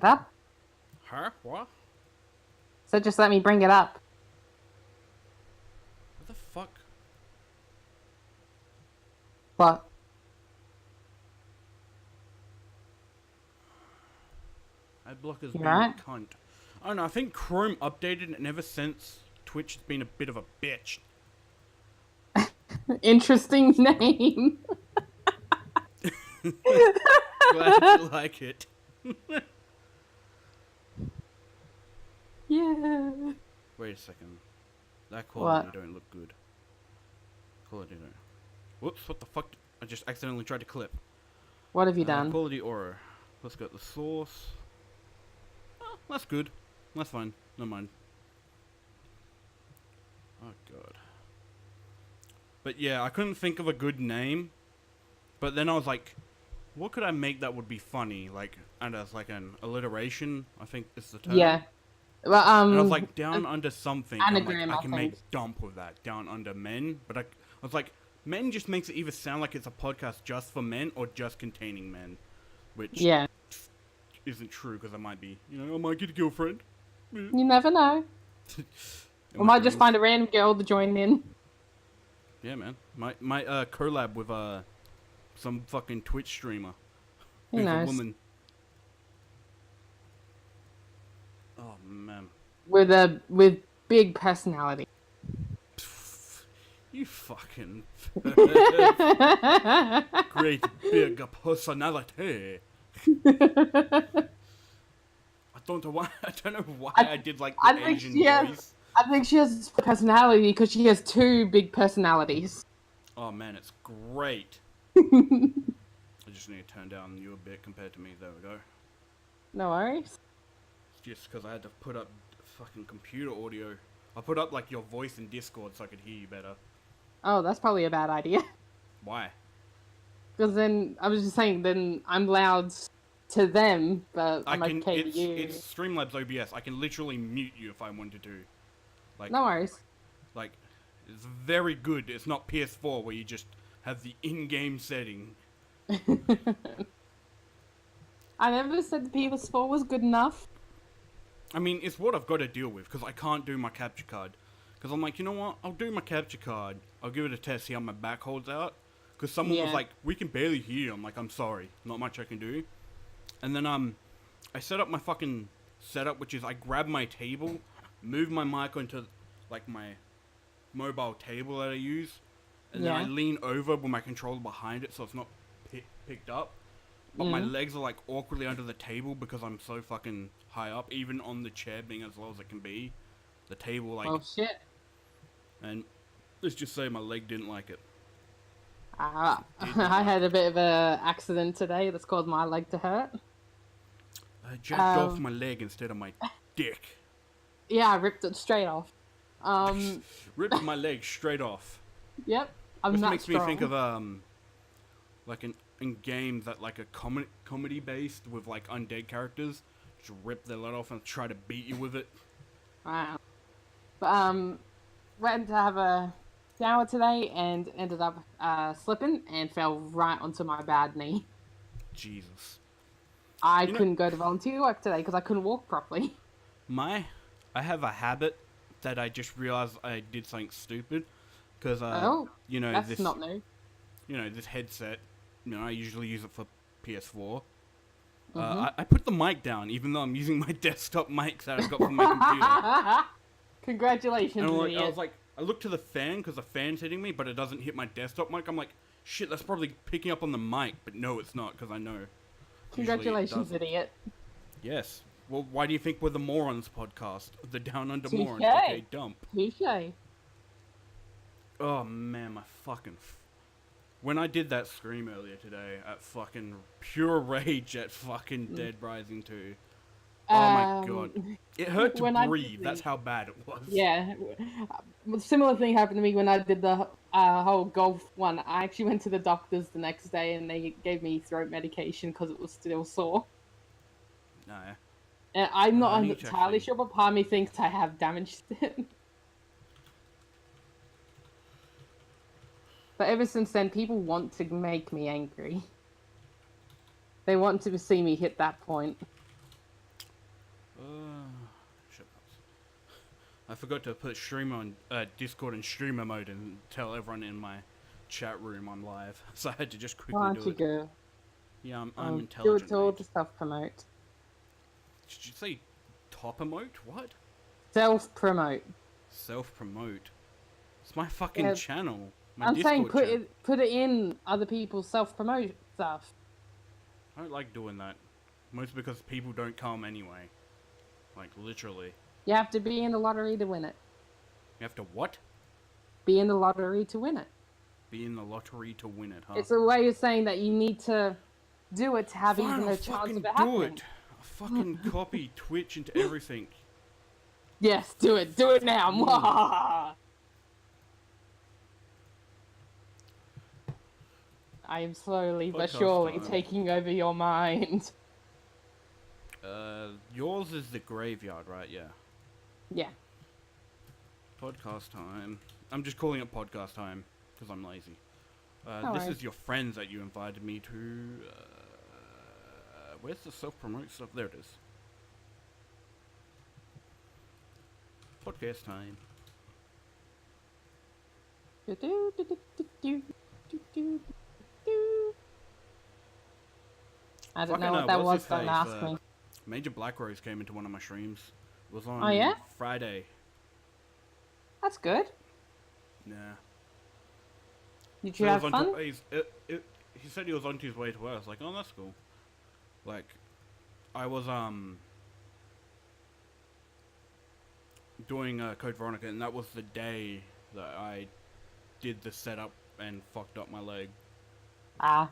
up. Huh? What? So just let me bring it up. What the fuck? What? Adblocker's You being right? a cunt. I don't know, I think Chrome updated and ever since Twitch has been a bit of a bitch. Interesting name. Glad you like it. Yeah. Wait a second. That quality What? don't look good. Quality don't. Whoops, what the fuck? I just accidentally tried to clip. What have you done? Quality aura. Let's go to the source. Oh, that's good. That's fine. Never mind. Oh god. But yeah, I couldn't think of a good name. But then I was like, what could I make that would be funny? Like, and as like an alliteration, I think is the term. Yeah. Well, And I was like, down under something. I'm like, anagram, I I can think. make dump with that. Down under men. But I was like, men just makes it either sound like it's a podcast just for men or just containing men. Which Yeah. isn't true because I might be, I might get a girlfriend. You never know. And We my might just girls- find a random girl to join in. Yeah, man. Might collab with some fucking Twitch streamer. Who Who's knows? a woman. Oh man. With big personality. You fucking great big personality. I don't know why. I don't know why I did like the Asian voice. I think she has personality because she has two big personalities. Oh man, it's great. I just need to turn down you a bit compared to me. There we go. No worries. It's just because I had to put up fucking computer audio. I put up like your voice in Discord so I could hear you better. Oh, that's probably a bad idea. Why? Because then, I was just saying, then I'm loud to them, but I'm okay to you. It's Streamlabs OBS. I can literally mute you if I wanted to. Like, No worries. Like, it's very good. It's not PS4 where you just have the in-game setting. I never said the PS4 was good enough. I mean, it's what I've got to deal with because I can't do my capture card. Because I'm like, you know what? I'll do my capture card. I'll give it a test, see how my back holds out. Because someone was like, we can barely hear you. I'm like, I'm sorry. Not much I can do. And then, I set up my fucking setup, which is I grab my table, move my mic onto, like, my mobile table that I use. And then I lean over with my controller behind it so it's not picked up. But my legs are, like, awkwardly under the table because I'm so fucking high up. Even on the chair being as low as it can be. The table, like... Oh, shit. And let's just say my leg didn't like it. I had a bit of a accident today that's caused my leg to hurt. I jacked off my leg instead of my dick. Yeah, I ripped it straight off. Ripped my leg straight off. Yep, I'm This not makes strong. me think of like in games that like a comedy based with like undead characters, just rip their leg off and try to beat you with it. Wow. But went to have a shower today and ended up slipping and fell right onto my bad knee. Jesus. I couldn't go to volunteer work today because I couldn't walk properly. I have a habit that I just realized I did something stupid. Because, that's this, not new. This headset, I usually use it for PS4. I put the mic down, even though I'm using my desktop mic that I got from my computer. Congratulations, And idiot. I was like, I look to the fan because the fan's hitting me, but it doesn't hit my desktop mic. I'm like, shit, that's probably picking up on the mic, but no, it's not because I know. Congratulations, idiot. Yes. Well, why do you think we're the Morons podcast? The Down Under Touché. Morons. Okay, dump. Touché. Oh man, my fucking. When I did that scream earlier today at fucking pure rage at fucking Dead Rising 2. Oh my god. It hurt to breathe. That's how bad it was. Yeah. A similar thing happened to me when I did the whole golf one. I actually went to the doctors the next day and they gave me throat medication because it was still sore. No. And I'm not need to entirely actually- sure, but part of me thinks I have damaged it. But ever since then, people want to make me angry. They want to see me hit that point. Shut up. I forgot to put streamer on Discord and streamer mode and tell everyone in my chat room I'm live. So I had to just quickly Why do don't you it. go? Yeah, I'm intelligent. Do it to all mate. to self-promote. Did you say top emote? What? Self-promote. Self-promote. It's my fucking channel. My I'm Discord saying put it in other people's self-promote stuff. I don't like doing that. Mostly because people don't come anyway. Like, literally. You have to be in the lottery to win it. You have to what? Be in the lottery to win it. Be in the lottery to win it, huh? It's a way of saying that you need to do it to have Fine, even I'll a chance fucking of it do happening. it. I'll fucking copy Twitch into everything. Yes, do it. Do it now. I am slowly but surely taking over your mind. Yours is the graveyard, right? Yeah. Yeah. Podcast time. I'm just calling it podcast time because I'm lazy. This is your friends that you invited me to. Where's the self-promote stuff? There it is. Podcast time. I don't know what that was, don't ask me. Major Black Rose came into one of my streams. It was on Friday. That's good. Nah. Did you have fun? He said he was on his way to work. I was like, oh, that's cool. Like, I was doing Code Veronica, and that was the day that I did the setup and fucked up my leg. Ah.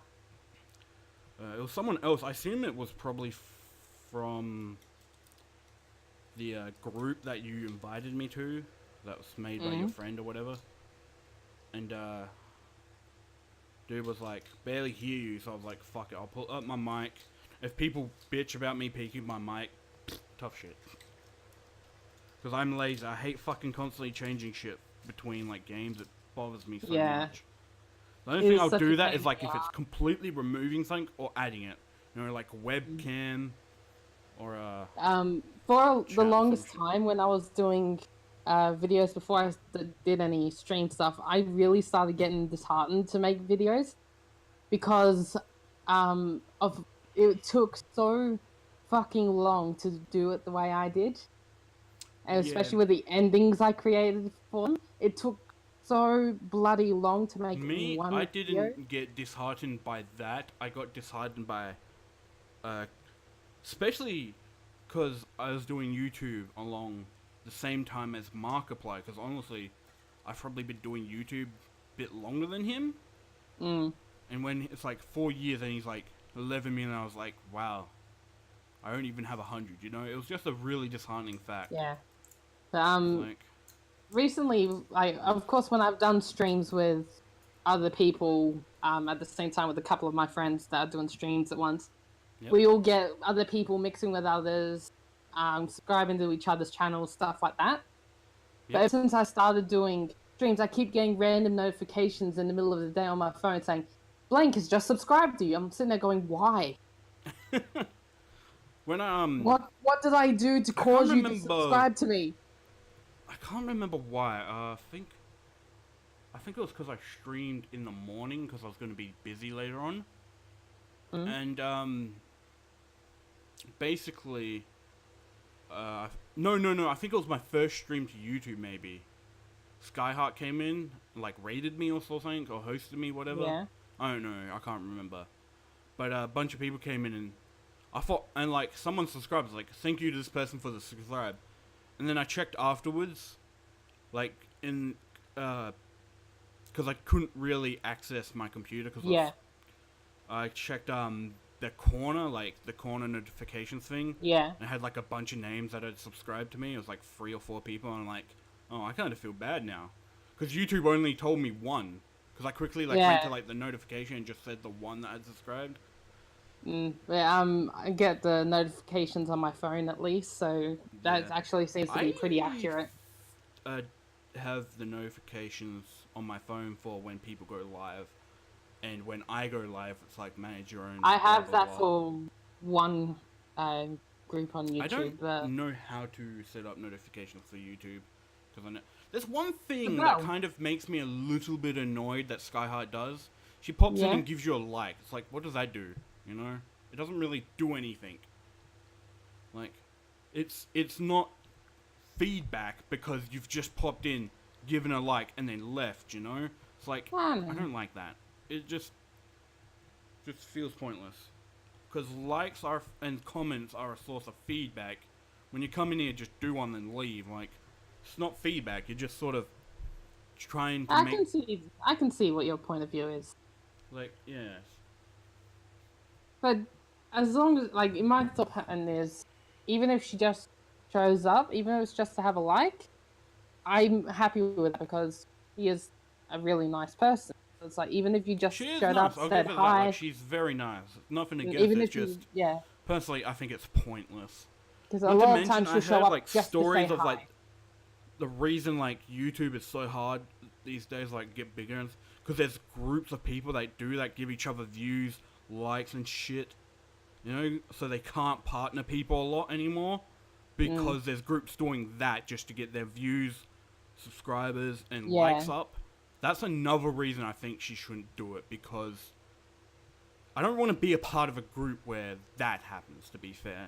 It was someone else. I assume it was probably from the group that you invited me to. That was made by your friend or whatever. And dude was like, barely hear you. So I was like, fuck it. I'll pull up my mic. If people bitch about me peeking my mic, tough shit. Because I'm lazy. I hate fucking constantly changing shit between like games. It bothers me so much. The only thing I'll do that is like if it's completely removing something or adding it. You know, like webcam or for the longest time when I was doing videos before I did any stream stuff, I really started getting disheartened to make videos because it took so fucking long to do it the way I did. And especially with the endings I created for them. It took so bloody long to make one I video. didn't get disheartened by that. I got disheartened by especially because I was doing YouTube along the same time as Markiplier, because honestly I've probably been doing YouTube a bit longer than him. And when it's like 4 years and he's like 11 million, I was like, wow, I don't even have 100, you know? It was just a really disheartening fact. Yeah. But, recently, of course, when I've done streams with other people at the same time with a couple of my friends that are doing streams at once, we all get other people mixing with others, subscribing to each other's channels, stuff like that. But ever since I started doing streams, I keep getting random notifications in the middle of the day on my phone saying, Blank has just subscribed to you. I'm sitting there going, why? When I, What did I do to cause you to subscribe to me? I can't remember why. I think it was because I streamed in the morning because I was going to be busy later on. And basically, no. I think it was my first stream to YouTube. Maybe Skyheart came in, like raided me or something, or hosted me, whatever. Yeah. I don't know. I can't remember. But a bunch of people came in, and I thought, and like someone subscribed, like thank you to this person for the subscribe. And then I checked afterwards, like in, because I couldn't really access my computer because I checked the corner, like the corner notifications thing. Yeah. And it had like a bunch of names that had subscribed to me. It was like 3 or 4 people, and I'm like, oh, I kind of feel bad now, because YouTube only told me one. Because I quickly went to like the notification and just said the one that had subscribed. I get the notifications on my phone at least, so that actually seems to be pretty accurate. Have the notifications on my phone for when people go live. And when I go live, it's like manage your own. I have blah, blah, that blah. for one group on YouTube. I don't know how to set up notifications for YouTube. Because I know there's one thing that kind of makes me a little bit annoyed that Skyheart does. She pops in and gives you a like. It's like, what does that do? You know? It doesn't really do anything. Like, it's not feedback because you've just popped in, given a like, and then left, you know? It's like, I don't like that. It just feels pointless. Because likes and comments are a source of feedback. When you come in here, just do one and leave. Like, it's not feedback. You're just sort of trying to make... I can see what your point of view is. Like, yes. But as long as, like, in my thought pattern is, even if she just shows up, even if it's just to have a like, I'm happy with it because he is a really nice person. It's like, even if you just showed up, said hi. Like, she's very nice. Nothing against it, just... Yeah. Personally, I think it's pointless. Because a lot of times she'll show up like, just stories to say of, hi. like, the reason, like, YouTube is so hard these days, like, get bigger, because there's groups of people that give each other views, likes, and shit. You know, so they can't partner people a lot anymore, because there's groups doing that just to get their views, subscribers, and likes up. That's another reason I think she shouldn't do it, because I don't want to be a part of a group where that happens, to be fair.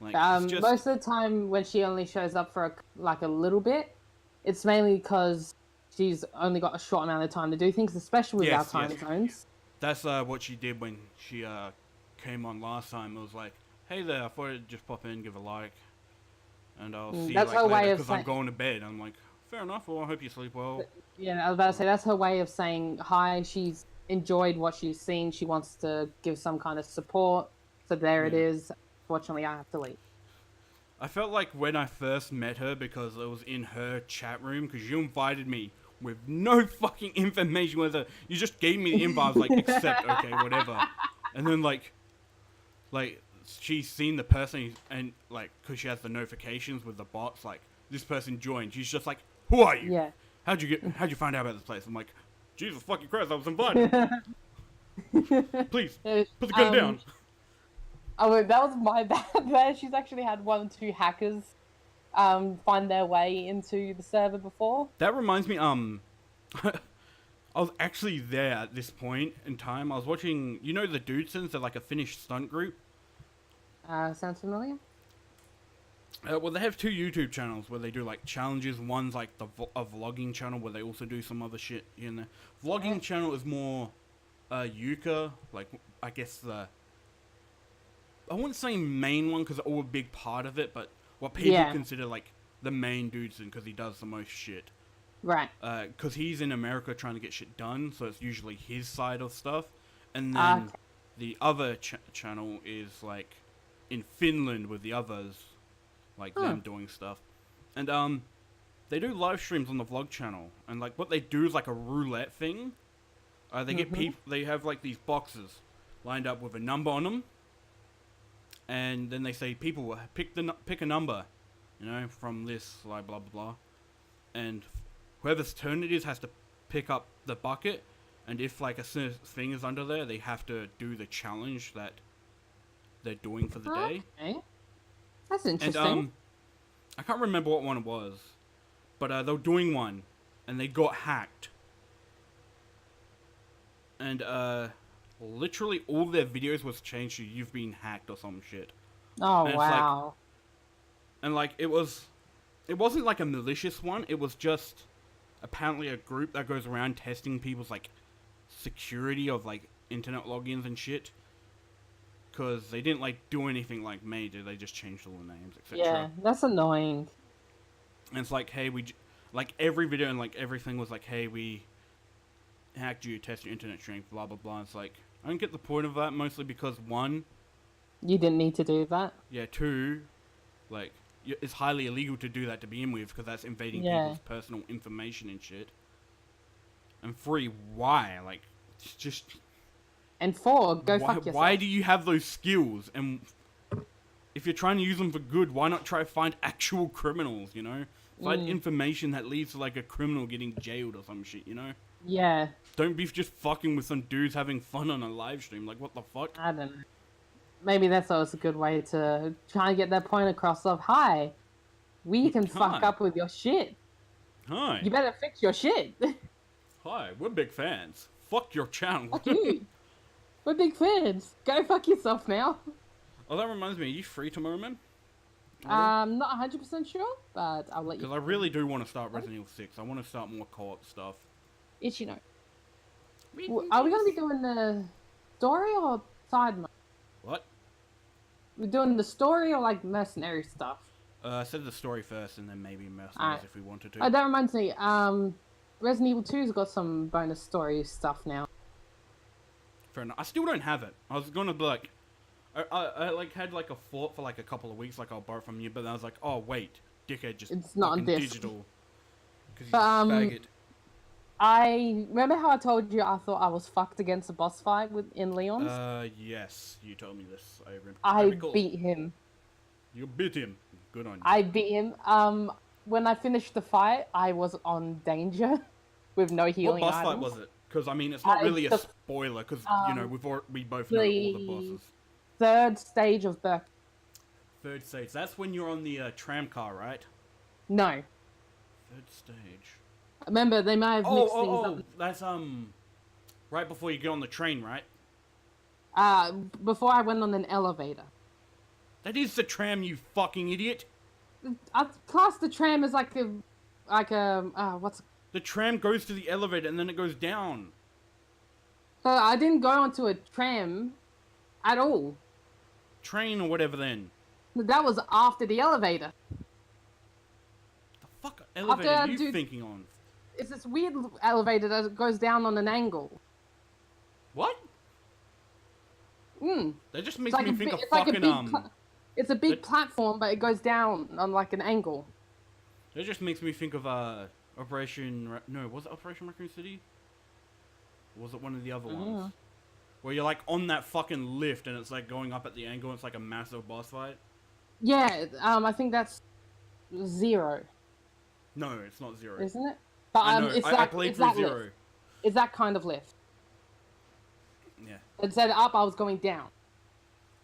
Like, most of the time when she only shows up for a little bit, it's mainly because she's only got a short amount of time to do things, especially with our time zones. That's what she did when she came on last time. It was like, hey there, I thought I'd just pop in, give a like, and I'll see you later, because I'm going to bed. I'm like, fair enough, well, I hope you sleep well. Yeah, I was about to say, that's her way of saying hi. She's enjoyed what she's seen. She wants to give some kind of support. So there it is. Fortunately, I have to leave. I felt like when I first met her, because it was in her chat room, because you invited me with no fucking information whether you just gave me the invite. I was like, accept, okay, whatever. And then like she's seen the person, and like, because she has the notifications with the bots, like, this person joined. She's just like, who are you? Yeah. How'd you find out about this place? I'm like, Jesus fucking Christ, I was invited. Please, put the gun down. Oh, that was my bad there. She's actually had 1 or 2 hackers find their way into the server before. That reminds me, I was actually there at this point in time. I was watching, you know, the Dudesons, they're like a Finnish stunt group. Sounds familiar? Well, they have 2 YouTube channels where they do like challenges. One's like a vlogging channel where they also do some other shit in there. Vlogging channel is more Yuka, like, I guess I wouldn't say main one because they're all a big part of it, but what people consider like the main Dudeson, because he does the most shit. Right. Because he's in America trying to get shit done, so it's usually his side of stuff. And then the other channel is like in Finland with the others, like them doing stuff. And they do live streams on the vlog channel, and like what they do is like a roulette thing. They get people. They have like these boxes lined up with a number on them, and then they say, people pick a number, you know, from this, like blah blah blah, and whoever's turn it is has to pick up the bucket, and if like a certain thing is under there, they have to do the challenge that they're doing for the day. Okay. That's interesting. And I can't remember what one it was, but they were doing one, and they got hacked. And literally all their videos was changed to "you've been hacked" or some shit. Oh, and wow! Like, and like it wasn't like a malicious one. It was just apparently a group that goes around testing people's like security of like internet logins and shit. Because they didn't like do anything like major. They just changed all the names, etc. Yeah, that's annoying. And it's like, hey, like every video and like everything was like, hey, we hacked you, test your internet strength, blah blah blah. It's like, I don't get the point of that, mostly because 1, you didn't need to do that. Yeah, 2, like, it's highly illegal to do that to begin with, because that's invading people's personal information and shit. And 3, why? Like, it's just... And 4, go fuck yourself. Why do you have those skills? And if you're trying to use them for good, why not try to find actual criminals, you know? Find information that leads to, like, a criminal getting jailed or some shit, you know? Yeah. Don't be just fucking with some dudes having fun on a live stream. Like, what the fuck? I don't know. Maybe that's always a good way to try and get that point across of, hi, we can fuck up with your shit. Hi. You better fix your shit. Hi, we're big fans. Fuck your channel. Fuck you. We're big fans. Go fuck yourself now. Oh, that reminds me. Are you free tomorrow, man? Not 100% sure, but I'll let you. Because I really do want to start Resident Evil 6. I want to start more co-op stuff. Ichino. Are we going to be doing the story or side mode? What? We're doing the story or, like, mercenary stuff? I said the story first and then maybe mercenaries if we wanted to. Oh, that reminds me. Resident Evil 2's got some bonus story stuff now. Fair enough. I still don't have it. I was going to be like... I like had like a thought for like a couple of weeks, like I'll borrow from you, but then I was like, oh wait, dickhead, just it's not on disc. Digital. Because faggot. I remember how I told you I thought I was fucked against a boss fight in Leon's. Yes, you told me this. I beat him. You beat him. Good on you. I beat him. When I finished the fight, I was on danger with no healing. What boss items. fight was it? Because I mean, it's not really a spoiler. Because you know we both know all the bosses. Third stage of Burke. Third stage. That's when you're on the tram car, right? No. Third stage. Remember, they may have mixed things up. That's right before you get on the train, right? Before I went on an elevator. That is the tram, you fucking idiot. I class the tram as like a what's... The tram goes to the elevator and then it goes down. So I didn't go onto a tram at all. Train or whatever then. That was after the elevator. The fuck elevator are you thinking on? It's this weird elevator that goes down on an angle. What? That just makes me think of it's a big platform, but it goes down on like an angle. That just makes me think of Operation... No, was it Operation Raccoon City? Or was it one of the other ones? Where you're like on that fucking lift and it's like going up at the angle and it's like a massive boss fight? Yeah, I think that's 0. No, it's not 0. Isn't it? But I played through 0. Lift. It's that kind of lift. Yeah. Instead of up, I was going down.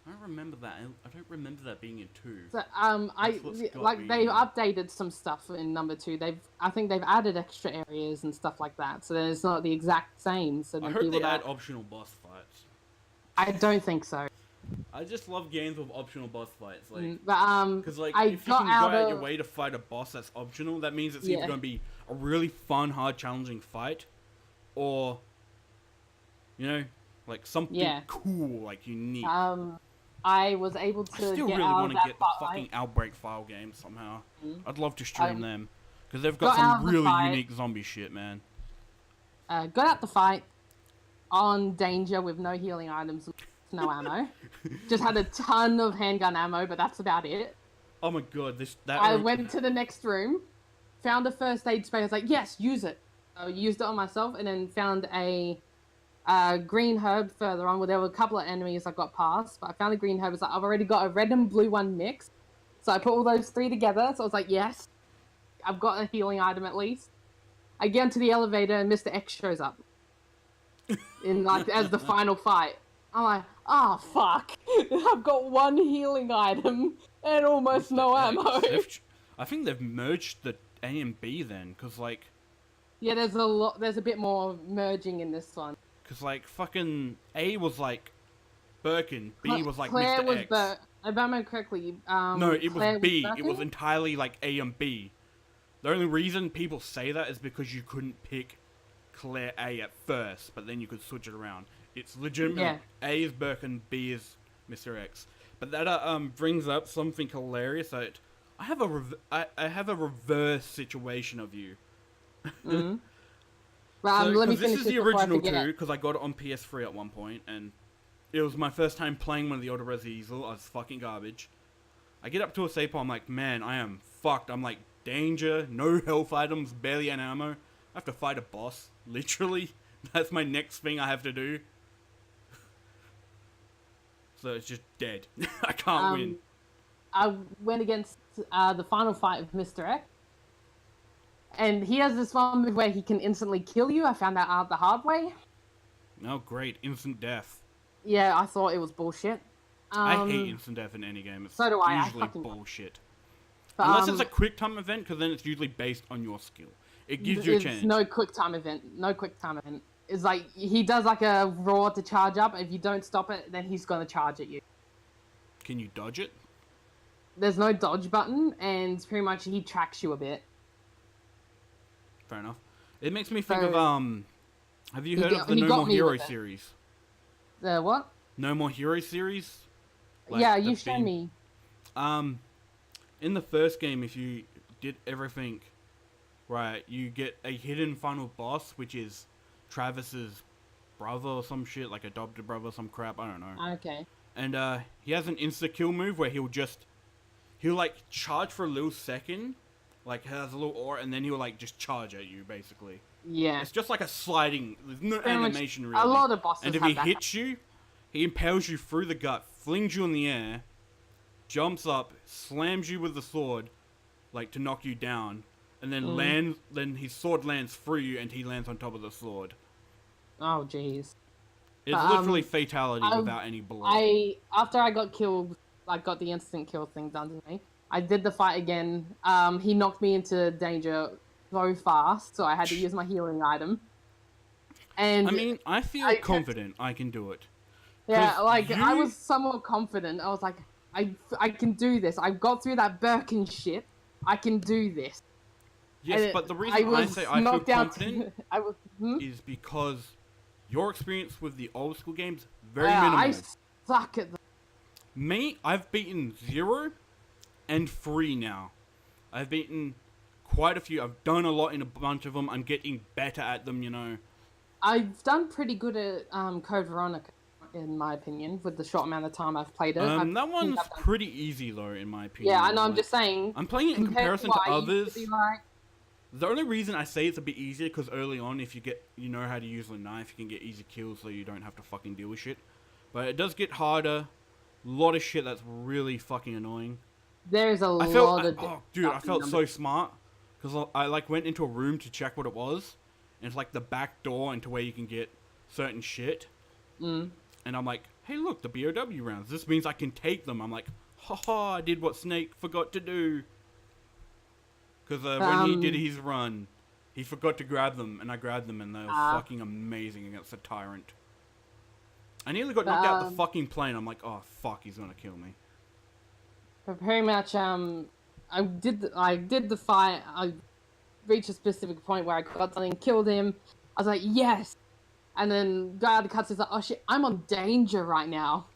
I don't remember that. I don't remember that being in 2. So, they've updated some stuff in number 2. I think they've added extra areas and stuff like that. So then it's not the exact same. So I heard they add optional boss fights. I don't think so. I just love games with optional boss fights, like, because like if you can go out your way to fight a boss that's optional, that means it's either going to be a really fun, hard, challenging fight, or you know, like something cool, like unique. I was able to. I still really want to get the fucking Outbreak file games somehow. I'd love to stream them because they've got some really unique zombie shit, man. Got out the fight on danger with no healing items. No ammo. Just had a ton of handgun ammo, but that's about it. Oh my god, I went to the next room, found a first aid spray. I was like, yes, use it. I used it on myself, and then found a green herb further on, where there were a couple of enemies I got past. But I found a green herb. It's like, I've already got a red and blue one mixed. So I put all those 3 together. So I was like, yes, I've got a healing item at least. I get into the elevator, and Mr. X shows up as the final fight. I'm like, oh, fuck. I've got 1 healing item and almost no ammo. I think they've merged the A and B then, because, like... Yeah, there's a bit more merging in this one. Because, like, fucking A was, like, Birkin, B was, like, Claire Mr. X. If I remember correctly, no, it Claire was B. It was entirely, like, A and B. The only reason people say that is because you couldn't pick Claire A at first, but then you could switch it around. It's legitimately A is Birkin, B is Mr. X. But that brings up something hilarious. That I have a reverse situation of you. Let me finish this is the original 2 because I got it on PS3 at one point, and it was my first time playing one of the older Resident Evil. I was fucking garbage. I get up to a save point, I'm like, man, I am fucked. I'm like, danger, no health items, barely any ammo. I have to fight a boss, literally. That's my next thing I have to do. So it's just dead. I can't win. I went against the final fight of Mr. X. And he has this one move where he can instantly kill you. I found that out the hard way. Oh, great. Instant death. Yeah, I thought it was bullshit. I hate instant death in any game. It's so do I. usually I bullshit. But, Unless it's a quick time event, because then it's usually based on your skill. It gives you a chance. No quick time event. No quick time event. It's like, he does like a roar to charge up. If you don't stop it, then he's going to charge at you. Can you dodge it? There's no dodge button, and pretty much he tracks you a bit. Fair enough. It makes me think of, have you heard of the No More Heroes series? The what? No More Heroes series? Like yeah, you showed me. In the first game, if you did everything right, you get a hidden final boss, which is Travis's brother or some shit, like adopted brother, some crap, I don't know. Okay. And he has an insta-kill move where he'll like charge for a little second, like has a little aura, and then he'll like just charge at you, basically. Yeah. It's just like a sliding, there's no animation really. A lot of bosses and if he hits you, he impales you through the gut, flings you in the air, jumps up, slams you with the sword, like to knock you down, and then then his sword lands through you and he lands on top of the sword. Oh jeez. It's literally fatality without any blood. After I got killed, I got the instant kill thing done to me. I did the fight again. He knocked me into danger so fast, so I had to use my healing item. And I mean, I feel confident I can do it. Yeah, like, I was somewhat confident. I was like, I can do this. I got through that Birkin shit. I can do this. Yes, and but the reason I say I feel confident was, is because your experience with the old school games, very minimal. I suck at them. Me, I've beaten 0 and 3 now. I've beaten quite a few. I've done a lot in a bunch of them. I'm getting better at them, you know. I've done pretty good at Code Veronica, in my opinion, with the short amount of time I've played it. That one's pretty easy, though, in my opinion. Yeah, I know, I'm just saying. I'm playing it in comparison to others. The only reason I say it's a bit easier, because early on, if you know how to use the knife, you can get easy kills, so you don't have to fucking deal with shit. But it does get harder. A lot of shit that's really fucking annoying. There's a lot of... Oh, dude, I felt so smart, because I like went into a room to check what it was, and it's like the back door into where you can get certain shit. And I'm like, hey, look, the BOW rounds. This means I can take them. I'm like, haha, I did what Snake forgot to do. Because when he did his run, he forgot to grab them, and I grabbed them, and they were fucking amazing against the Tyrant. I nearly got knocked out the fucking plane. I'm like, oh, fuck, he's gonna kill me. But pretty much, I did the fight. I reached a specific point where I got something, killed him. I was like, yes! And then guy out of the cutscene's like, oh shit, I'm on danger right now.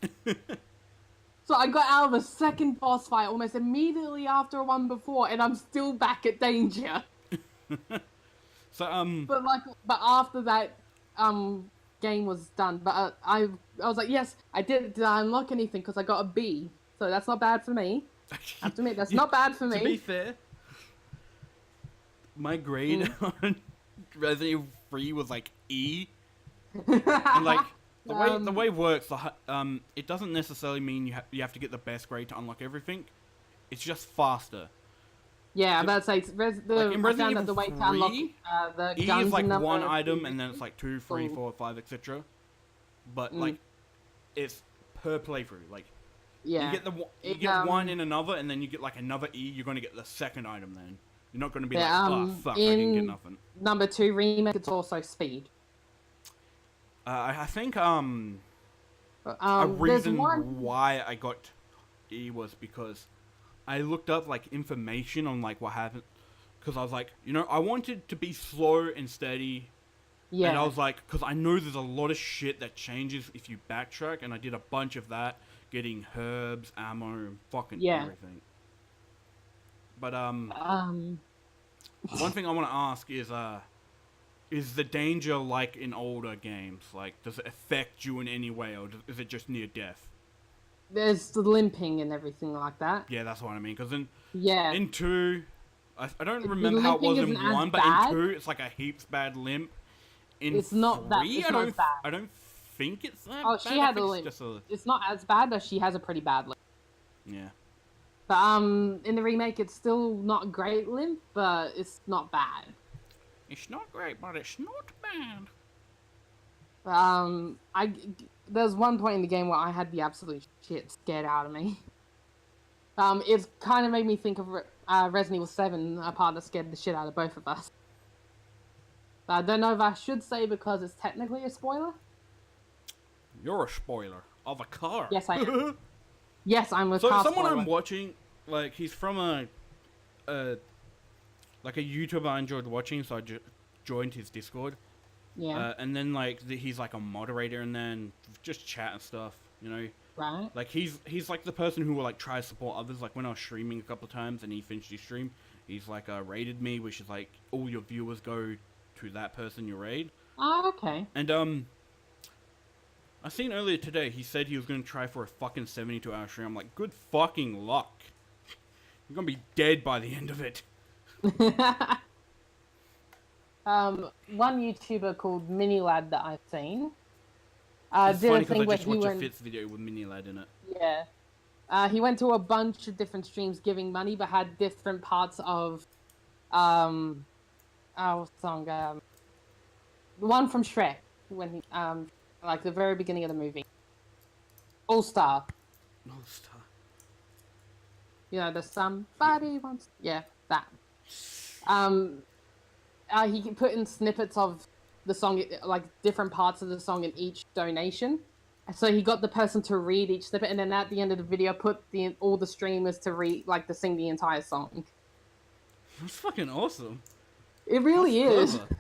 So I got out of a second boss fight almost immediately after one before, and I'm still back at danger. So But after that game was done, but I was like, yes, I did I unlock anything because I got a B, so that's not bad for me. I have to admit, that's not bad for me. To be fair, my grade on Resident Evil 3 was like E. And like the way it works, it doesn't necessarily mean you have to get the best grade to unlock everything. It's just faster. Yeah, I'm about to say in Resident Evil the way 3, to unlock the E guns is like number, one item, and then it's like 2, 3, 4, 5, etc. But like, it's per playthrough. Like, yeah, you get one in another, and then you get like another E. You're gonna get the second item then. You're not gonna be like, oh fuck, I didn't get nothing. Number 2 remake, it's also speed. I think a reason why I got E was because I looked up like information on like what happened, because I was like, you know, I wanted to be slow and steady. Yeah. And I was like, because I know there's a lot of shit that changes if you backtrack, and I did a bunch of that, getting herbs, ammo, fucking everything. But one thing I want to ask is the danger like in older games? Like, does it affect you in any way, or is it just near death? There's the limping and everything like that. Yeah, that's what I mean. Because in 2, I don't remember how it was in 1, but in 2, it's like a heaps bad limp. In it's not 3, that. It's not bad. I don't think it's that. Oh, bad. She had a limp. It's not as bad, but she has a pretty bad limp. Yeah. But in the remake, it's still not great limp, but it's not bad. It's not great, but it's not bad. There's one point in the game where I had the absolute shit scared out of me. It's kind of made me think of Resident Evil 7, a part that scared the shit out of both of us. But I don't know if I should say because it's technically a spoiler. You're a spoiler of a car. Yes, I am. Yes, I'm a so car someone spoiler. I'm watching, like, he's from a YouTuber I enjoyed watching, so I joined his Discord. Yeah. And then, like, he's, like, a moderator and then just chat and stuff, you know? Right. Like, he's like the person who will, like, try to support others. Like, when I was streaming a couple of times and he finished his stream, he's, like, raided me, which is, like, all your viewers go to that person you raid. Oh, okay. And, I seen earlier today, he said he was going to try for a fucking 72-hour stream. I'm like, good fucking luck. You're going to be dead by the end of it. One YouTuber called Minilad that I've seen It's did funny a thing because I where just he watched a went. Fitz video with Minilad in it. Yeah. He went to a bunch of different streams giving money, but had different parts of, our song, the one from Shrek, when he, like the very beginning of the movie. All Star. All Star. You know, the somebody wants, yeah, that. He can put in snippets of the song, like different parts of the song in each donation. So he got the person to read each snippet, and then at the end of the video, put all the streamers to read, like, to sing the entire song. That's fucking awesome. It really That's is. clever.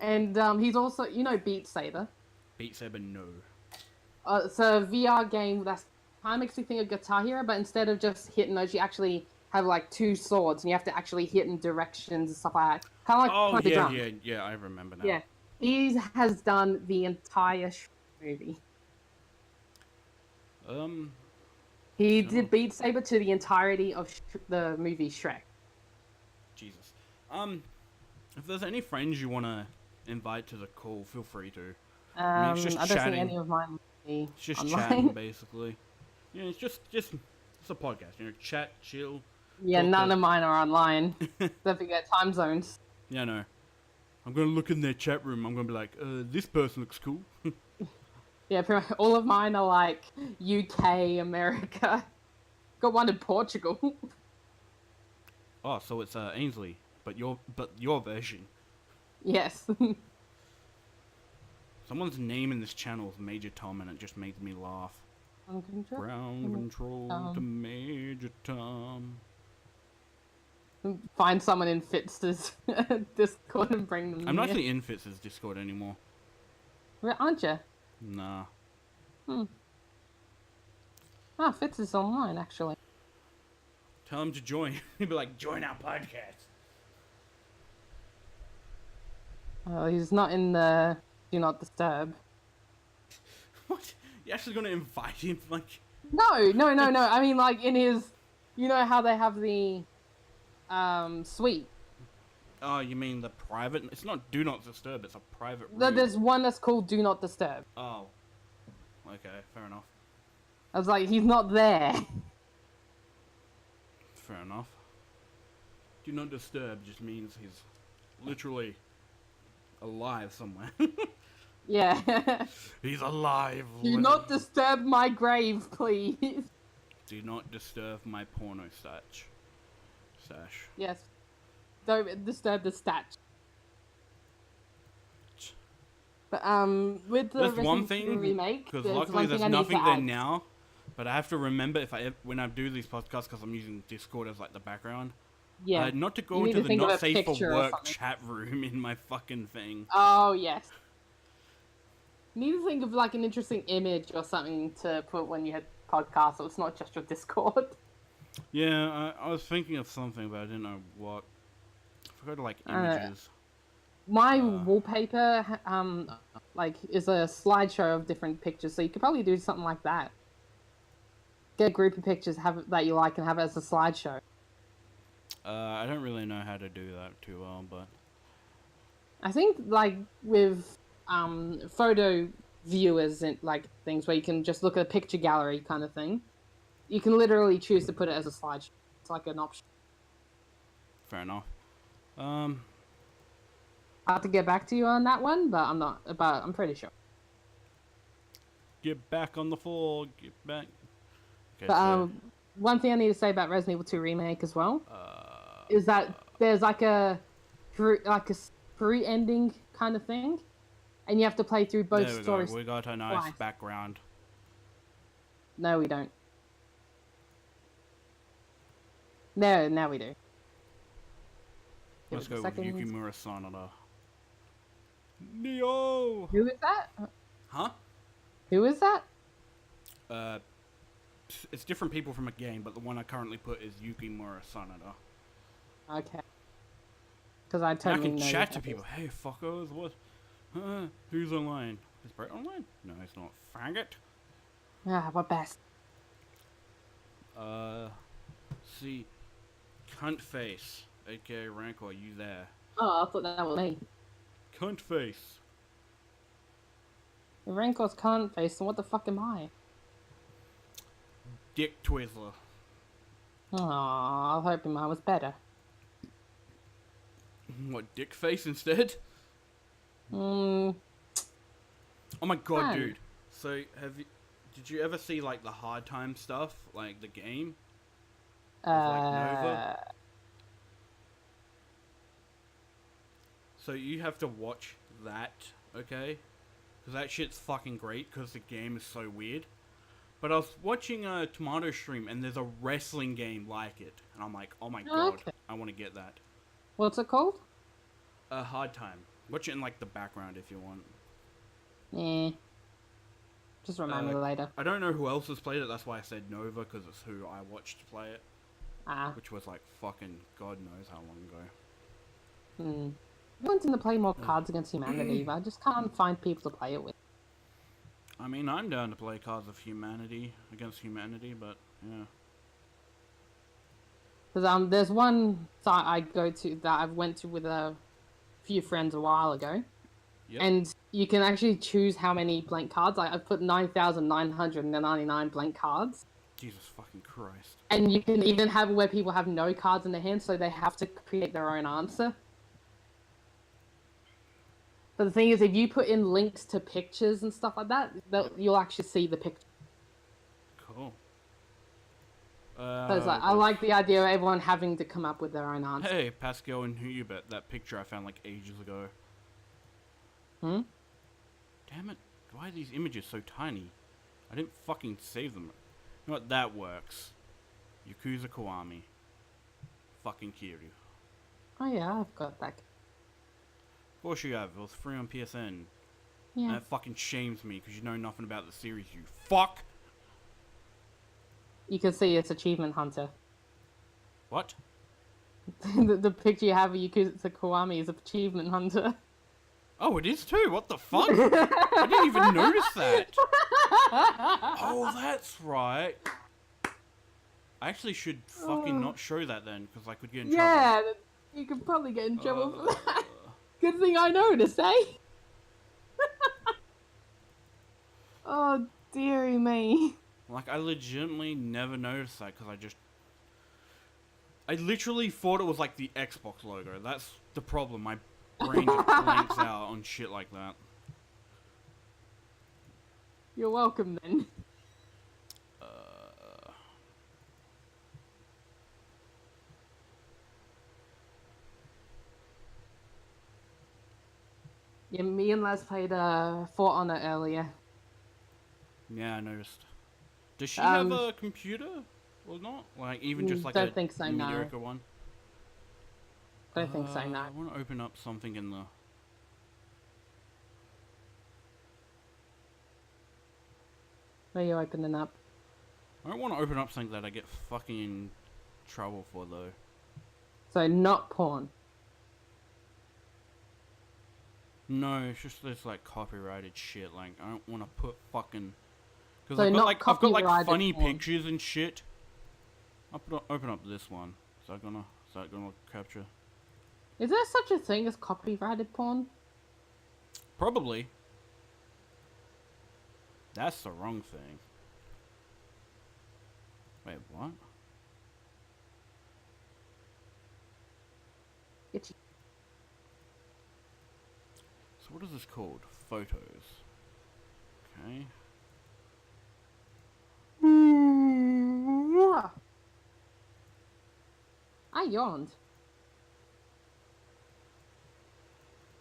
And he's also, you know, Beat Saber. Beat Saber, no. It's a VR game that kind of makes me think of Guitar Hero, but instead of just hitting those, you actually have like two swords, and you have to actually hit in directions and stuff like that. Kind of like yeah, I remember now. Yeah, he has done the entire movie. He did Beat Saber to the entirety of the movie Shrek. Jesus. If there's any friends you want to invite to the call, feel free to. I mean, it's just I don't chatting. think any of mine It's just online. chatting, basically. Yeah, it's just it's a podcast. You know, chat, chill. Yeah, none of mine are online. Don't forget time zones. Yeah, no. I'm gonna look in their chat room. I'm gonna be like, this person looks cool. Yeah, pretty much all of mine are like UK, America. Got one in Portugal. Oh, so it's Ainsley, but your version. Yes. Someone's name in this channel is Major Tom, and it just makes me laugh. Ground control to Major Tom. Find someone in Fitz's Discord and bring them. I'm not actually in Fitz's Discord anymore. Where aren't you? Nah. Ah, Fitz is online actually. Tell him to join. He'd be like, join our podcast. Oh, he's not in the Do Not Disturb. What? You're actually gonna invite him? Like? No. I mean, like in his, you know how they have the, suite. Oh, you mean the private? It's not Do Not Disturb. It's a private room. There's one that's called Do Not Disturb. Oh. Okay, fair enough. I was like, he's not there. Fair enough. Do Not Disturb just means he's literally alive somewhere. Yeah. He's alive. Do not disturb my grave, please. Do not disturb my porno stash. Yes. Don't disturb the statue. But with the there's one Resident Evil thing remake, because there's luckily one thing there's I need nothing to there add. now. But I have to remember when I do these podcasts because I'm using Discord as like the background. Yeah. Not to You go need into to the think of not a safe for picture or work something. chat room in my fucking thing. Oh yes. You need to think of like an interesting image or something to put when you had podcasts, so it's not just your Discord. Yeah, I was thinking of something, but I didn't know what. I forgot to like images. My wallpaper, like, is a slideshow of different pictures, so you could probably do something like that. Get a group of pictures that you like and have it as a slideshow. I don't really know how to do that too well, but I think, like, with photo viewers and, like, things where you can just look at a picture gallery kind of thing. you can literally choose to put it as a slideshow. It's like an option. Fair enough. I have to get back to you on that one, but I'm pretty sure. Get back on the floor. Get back. Okay, but one thing I need to say about Resident Evil 2 Remake as well is that there's like a free ending kind of thing, and you have to play through both stories. We got a nice background. No, we don't. No, now we do. Let's go with Yukimura Sanada. Neo! Who is that? Huh? Who is that? It's different people from a game, but the one I currently put is Yukimura Sanada. Okay. Because I totally know. I can chat to people. Hey, fuckers, what? Who's online? Is Brett online? No, he's not. Faggot. Ah, what best? See. Cunt face. aka Rancor, are you there? Oh, I thought that was me. Cunt face. If Rancor's cunt face, then what the fuck am I? Dick Twizzler. Aw, I was hoping mine was better. What, dick face instead? Oh my god, dude. So, did you ever see, like, the hard time stuff? Like, the game? Of, like, Nova? So you have to watch that, okay? Because that shit's fucking great, because the game is so weird. But I was watching a Tomato stream, and there's a wrestling game like it. And I'm like, oh my god, okay. I want to get that. What's it called? Hard Time. Watch it in, like, the background if you want. Yeah. Just remind me later. I don't know who else has played it, that's why I said Nova, because it's who I watched play it. Which was, like, fucking God knows how long ago. I wanted to play more Cards Against Humanity, but I just can't find people to play it with. I mean, I'm down to play Cards of Humanity against Humanity, but, yeah. Because there's one site I go to that I went to with a few friends a while ago. Yep. And you can actually choose how many blank cards. Like, I've put 9,999 blank cards. Jesus fucking Christ. And you can even have where people have no cards in their hand, so they have to create their own answer. But the thing is, if you put in links to pictures and stuff like that, you'll actually see the picture. Cool. So it's like, I like the idea of everyone having to come up with their own answer. Hey, Pascal and Who You Bet, that picture I found like ages ago. Damn it, why are these images so tiny? I didn't fucking save them. You know what, that works. Yakuza Kiwami. Fucking Kiryu. Oh yeah, I've got that. Of course you have, it was free on PSN. Yeah. And it fucking shames me, because you know nothing about the series, you fuck! You can see it's Achievement Hunter. What? the picture you have of Yakuza Kiwami is Achievement Hunter. Oh, it is too? What the fuck? I didn't even notice that. Oh, that's right. I actually should fucking not show that then, because I could get in trouble. Yeah, you could probably get in trouble for that. Good thing I noticed, eh? Oh, dearie me. Like, I legitimately never noticed that, because I literally thought it was like the Xbox logo. That's the problem. My brain just blanks out on shit like that. You're welcome, then. Yeah, me and Les played For Honor earlier. Yeah, I noticed. Does she have a computer or not? Like, even just like a mediocre one? I don't think so, no. I want to open up something in the... What are you opening up? I don't want to open up something that I get fucking in trouble for, though. So, not porn? No, it's just this, like, copyrighted shit. Like, I don't want to put fucking... Because so I've got, like, funny pictures and shit. I'll open up this one. Is that gonna capture... Is there such a thing as copyrighted porn? Probably. That's the wrong thing. Wait, what? Itchy. So what is this called? Photos. Okay. I yawned.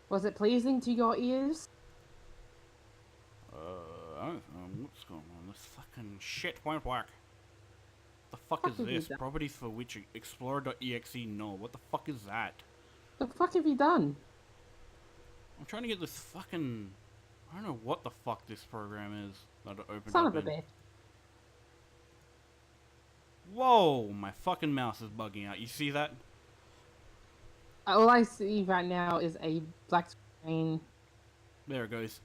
Was it pleasing to your ears? I don't know what's going on. This fucking shit won't work. The fuck is have you this? done? Properties for which Explorer.exe no. What the fuck is that? The fuck have you done? I'm trying to get this fucking... I don't know what the fuck this program is that I opened Son up of a in. bitch. Whoa! My fucking mouse is bugging out. You see that? All I see right now is a black screen. There it goes.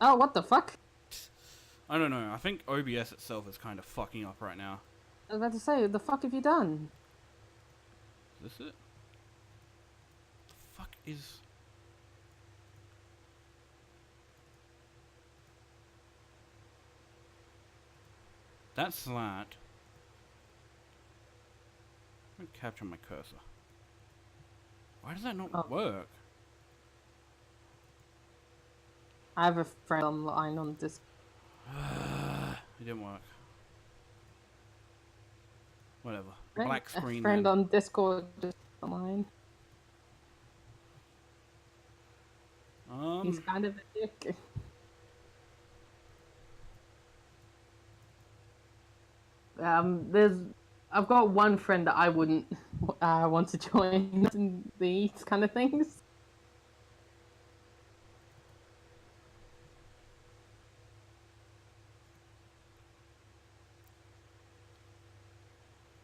Oh, what the fuck? I don't know. I think OBS itself is kind of fucking up right now. I was about to say, the fuck have you done? Is this it? The fuck is... That's that. I'm gonna capture my cursor. Why does that not work? I have a friend online on this. It didn't work. Whatever. Black screen. A friend then. on Discord just online. He's kind of a dick. I've got one friend that I wouldn't want to join in these kind of things.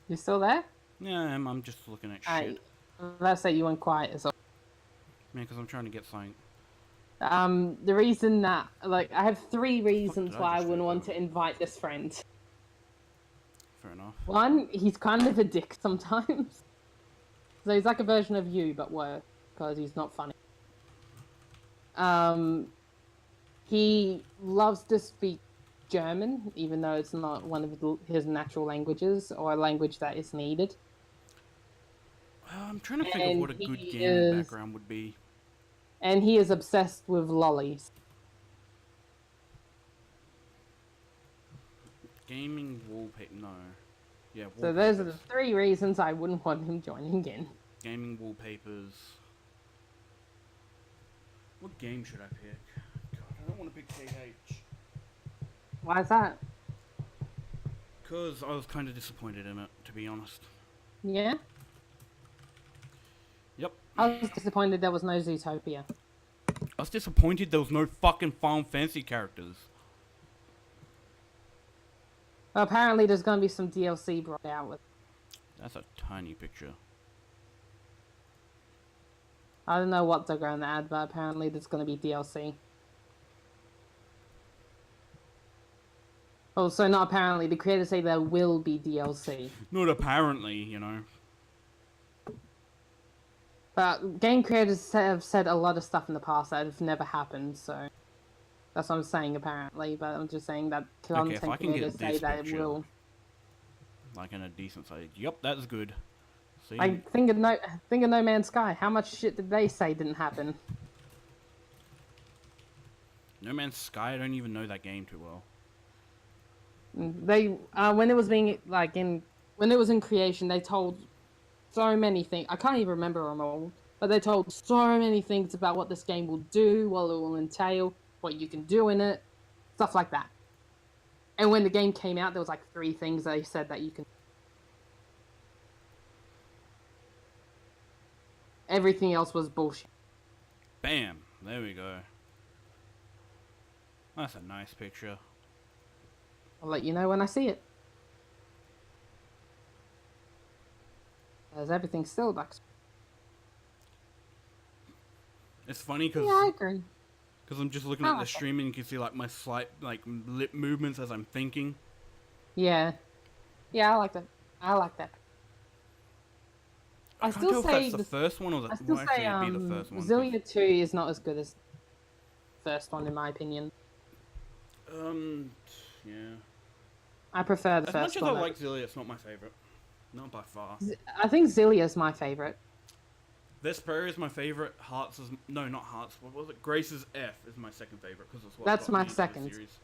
You still there? Yeah, I'm just looking at shit. Let's say you went quiet as well. Yeah, because I'm trying to get something. The reason that, like, I have 3 reasons why I wouldn't want to invite this friend. Fair enough. 1, he's kind of a dick sometimes. So he's like a version of you, but worse, because he's not funny. He loves to speak German, even though it's not one of his natural languages, or a language that is needed. I'm trying to think of what a good gaming background would be. And he is obsessed with lollies. Gaming wallpaper, no. Yeah, wallpapers. So those are the 3 reasons I wouldn't want him joining in. Gaming wallpapers. What game should I pick? God, I don't want to pick KH. Why is that? Because I was kind of disappointed in it, to be honest. Yeah? Yep. I was disappointed there was no Zootopia. I was disappointed there was no fucking Final Fantasy characters. Well, apparently there's going to be some DLC brought out with. That's a tiny picture. I don't know what they're going to add, but apparently there's going to be DLC. Oh, so not apparently. The creators say there will be DLC. Not apparently, you know. But game creators have said a lot of stuff in the past that have never happened, so... That's what I'm saying, apparently, but I'm just saying that content creators say that it will. Like in a decent size. Yep, that's good. See? I think of No Man's Sky. How much shit did they say didn't happen? No Man's Sky, I don't even know that game too well. They when it was being when it was in creation, they told so many things. I can't even remember them all, but they told so many things about what this game will do, what it will entail, what you can do in it, stuff like that. And when the game came out, there was like 3 things they said that you can. Everything else was bullshit. Bam! There we go. That's a nice picture. I'll let you know when I see it. As everything's still back. It's funny because yeah, I agree. Because I'm just looking at the stream and you can see like my slight lip movements as I'm thinking. Yeah, yeah, I like that. I like that. I still say that's the first one or the I still say be the first one. Zillia 2 is not as good as the first one in my opinion. Yeah. I prefer the As first much as one. I like Zillia, it's not my favorite. Not by far. I think Zillia's my favorite. Vesperia is my favorite. Hearts is... No, not Hearts. What was it? Grace's F is my second favorite, because it's what That's got my me into the second. series.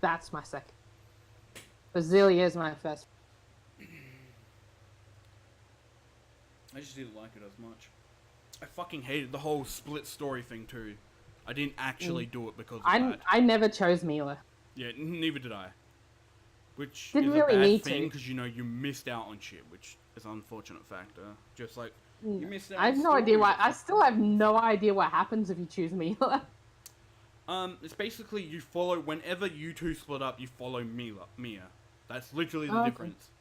That's my second. But Zillia is my first. I just didn't like it as much. I fucking hated the whole split story thing, too. I didn't actually do it because of that. I never chose Mila. Yeah, neither did I. Which Didn't is really a bad need thing, to. because, you know, you missed out on shit, which is an unfortunate factor. Just like, you missed out I have on no idea why. stories. I still have no idea what happens if you choose Mila. It's basically you follow, whenever you two split up, you follow Mia. That's literally the difference.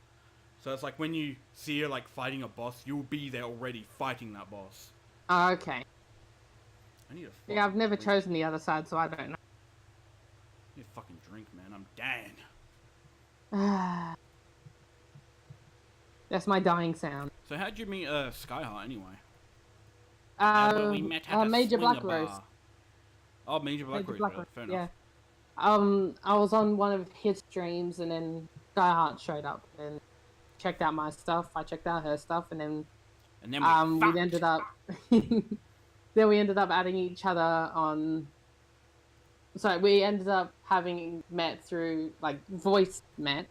So it's like when you see her, like, fighting a boss, you'll be there already fighting that boss. Okay. I need a Yeah, I've never drink. chosen the other side, so I don't know. I need a fucking drink, man. I'm dying. That's my dying sound. So how'd you meet Skyheart anyway? We met at a Major swinger Black Rose. bar. Oh, Major Black Rose. Fair enough. Yeah. I was on one of his streams, and then Skyheart showed up and checked out my stuff. I checked out her stuff, and then we ended up then we ended up adding each other on. So we ended up having met through voice met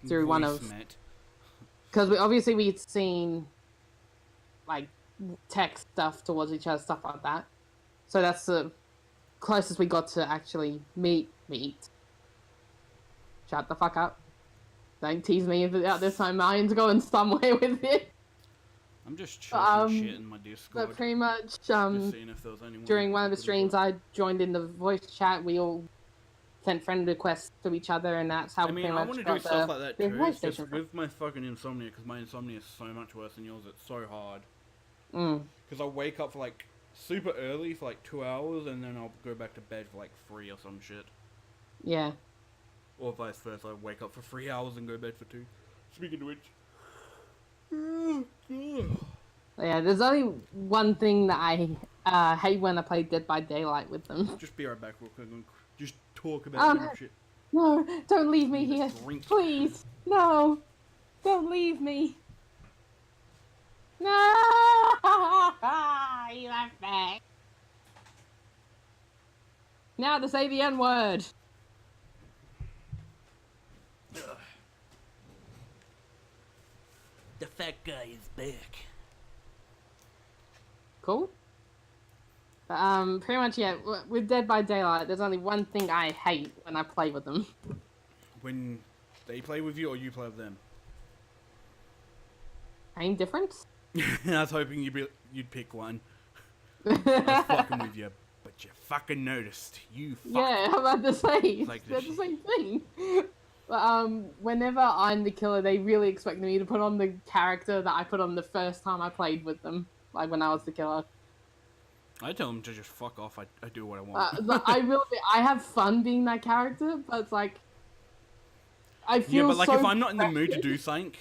through one of because we'd seen like text stuff towards each other, stuff like that. So that's the closest we got to actually meet. Shut the fuck up. Don't tease me out this time. Mine's going somewhere with it. I'm just choking shit in my Discord. But pretty much, just seeing if there was anyone during one of the streams, I joined in the voice chat. We all sent friend requests to each other, and that's how we I want to do stuff like that too. It's just with my fucking insomnia, because my insomnia is so much worse than yours. It's so hard. Because I'll wake up for like super early for like 2 hours, and then I'll go back to bed for like 3 or some shit. Yeah. Or vice versa, I wake up for 3 hours and go to bed for 2. Speaking of which. Yeah, there's only one thing that I hate when I play Dead by Daylight with them. Just be right back real quick and just talk about shit. No, don't leave me here. Please. No. Don't leave me. No! You left me. Now to say the N-word. The fat guy is back. Cool. Pretty much, yeah. With Dead by Daylight, there's only one thing I hate when I play with them. When they play with you or you play with them? Same difference? I was hoping you'd pick one. I was fucking with you, but you fucking noticed. You fuck. Yeah, I'm about to say. Like they're the same thing. But, whenever I'm the killer, they really expect me to put on the character that I put on the first time I played with them. Like, when I was the killer. I tell them to just fuck off. I do what I want. I have fun being that character, but it's like... I feel but like, so if I'm not in the mood to do something...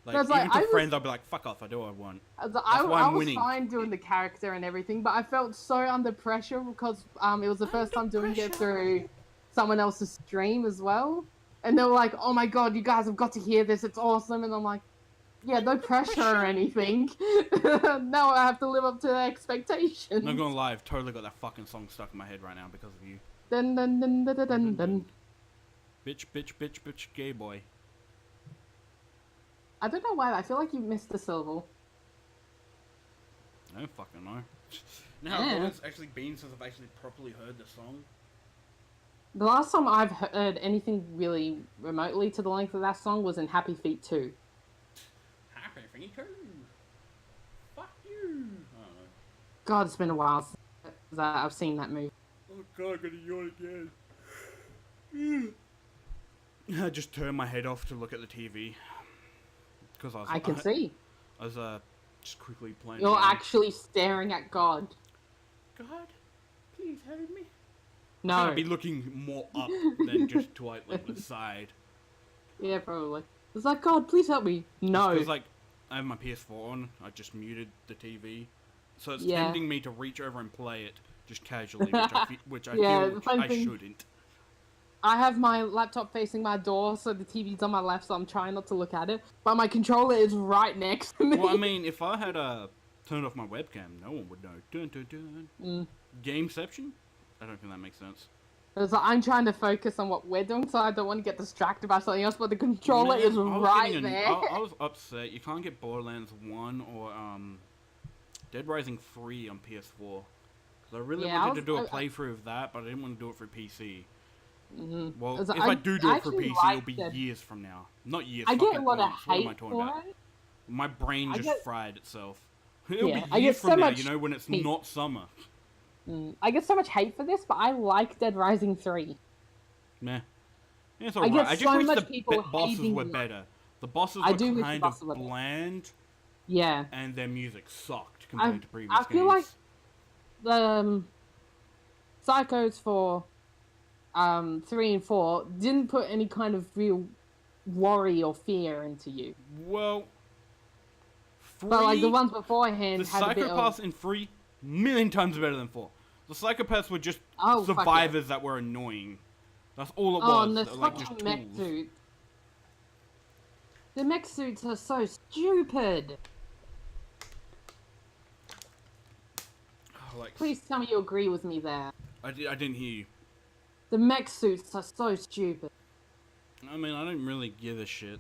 Like, even to friends, I'll be like, fuck off, I do what I want. I was fine doing the character and everything, but I felt so under pressure because it was the first time doing it through someone else's stream as well. And they were like, oh my god, you guys have got to hear this, it's awesome. And I'm like, yeah, no pressure or anything. Now I have to live up to their expectations. Not gonna lie, I've totally got that fucking song stuck in my head right now because of you. Dun dun dun dun dun dun. Bitch, bitch, bitch, bitch, gay boy. I don't know why, I feel like you missed the syllable. I don't fucking know. Now, how long it's actually been since I've actually properly heard the song? The last time I've heard anything really remotely to the length of that song was in Happy Feet 2. Happy Feet 2? Fuck you! I don't know. God, it's been a while since I've seen that movie. Oh god, I'm gonna yawn again. I just turned my head off to look at the TV. Because I can see. I was just quickly playing. You're actually staring at God. God, please help me. No. I'd be looking more up than just to like the side. Yeah, probably. It's like, God, please help me. No. Because like I have my PS4 on, I just muted the TV, so it's tempting me to reach over and play it just casually, which I feel I shouldn't. I have my laptop facing my door, so the TV's on my left, so I'm trying not to look at it. But my controller is right next to me. Well, I mean, if I had turned off my webcam, no one would know. Dun, dun, dun. Gameception? I don't think that makes sense. It's like, I'm trying to focus on what we're doing, so I don't want to get distracted by something else, but the controller is right there. I was upset. You can't get Borderlands 1 or Dead Rising 3 on PS4. Because I really wanted to do a playthrough of that, but I didn't want to do it for PC. Well, if I do it for PC, it'll be years from now. Not years. I get a lot of hate for it. My brain just fried itself. It'll be years from now, you know, when it's not summer. I get so much hate for this, but I like Dead Rising 3. Meh. Yeah, it's alright. I just wish the bosses were better. The bosses were kind of bland. Yeah. And their music sucked compared to previous games. I feel like the Psychos for 3 and 4 didn't put any kind of real worry or fear into you. Well, but like the ones beforehand, the Psychopaths in 3 million times better than 4. The Psychopaths were just survivors that were annoying. That's all it was. Oh, and the fucking mech suits. The mech suits are so stupid. Please tell me you agree with me there. I didn't hear you. The mech suits are so stupid. I mean, I don't really give a shit.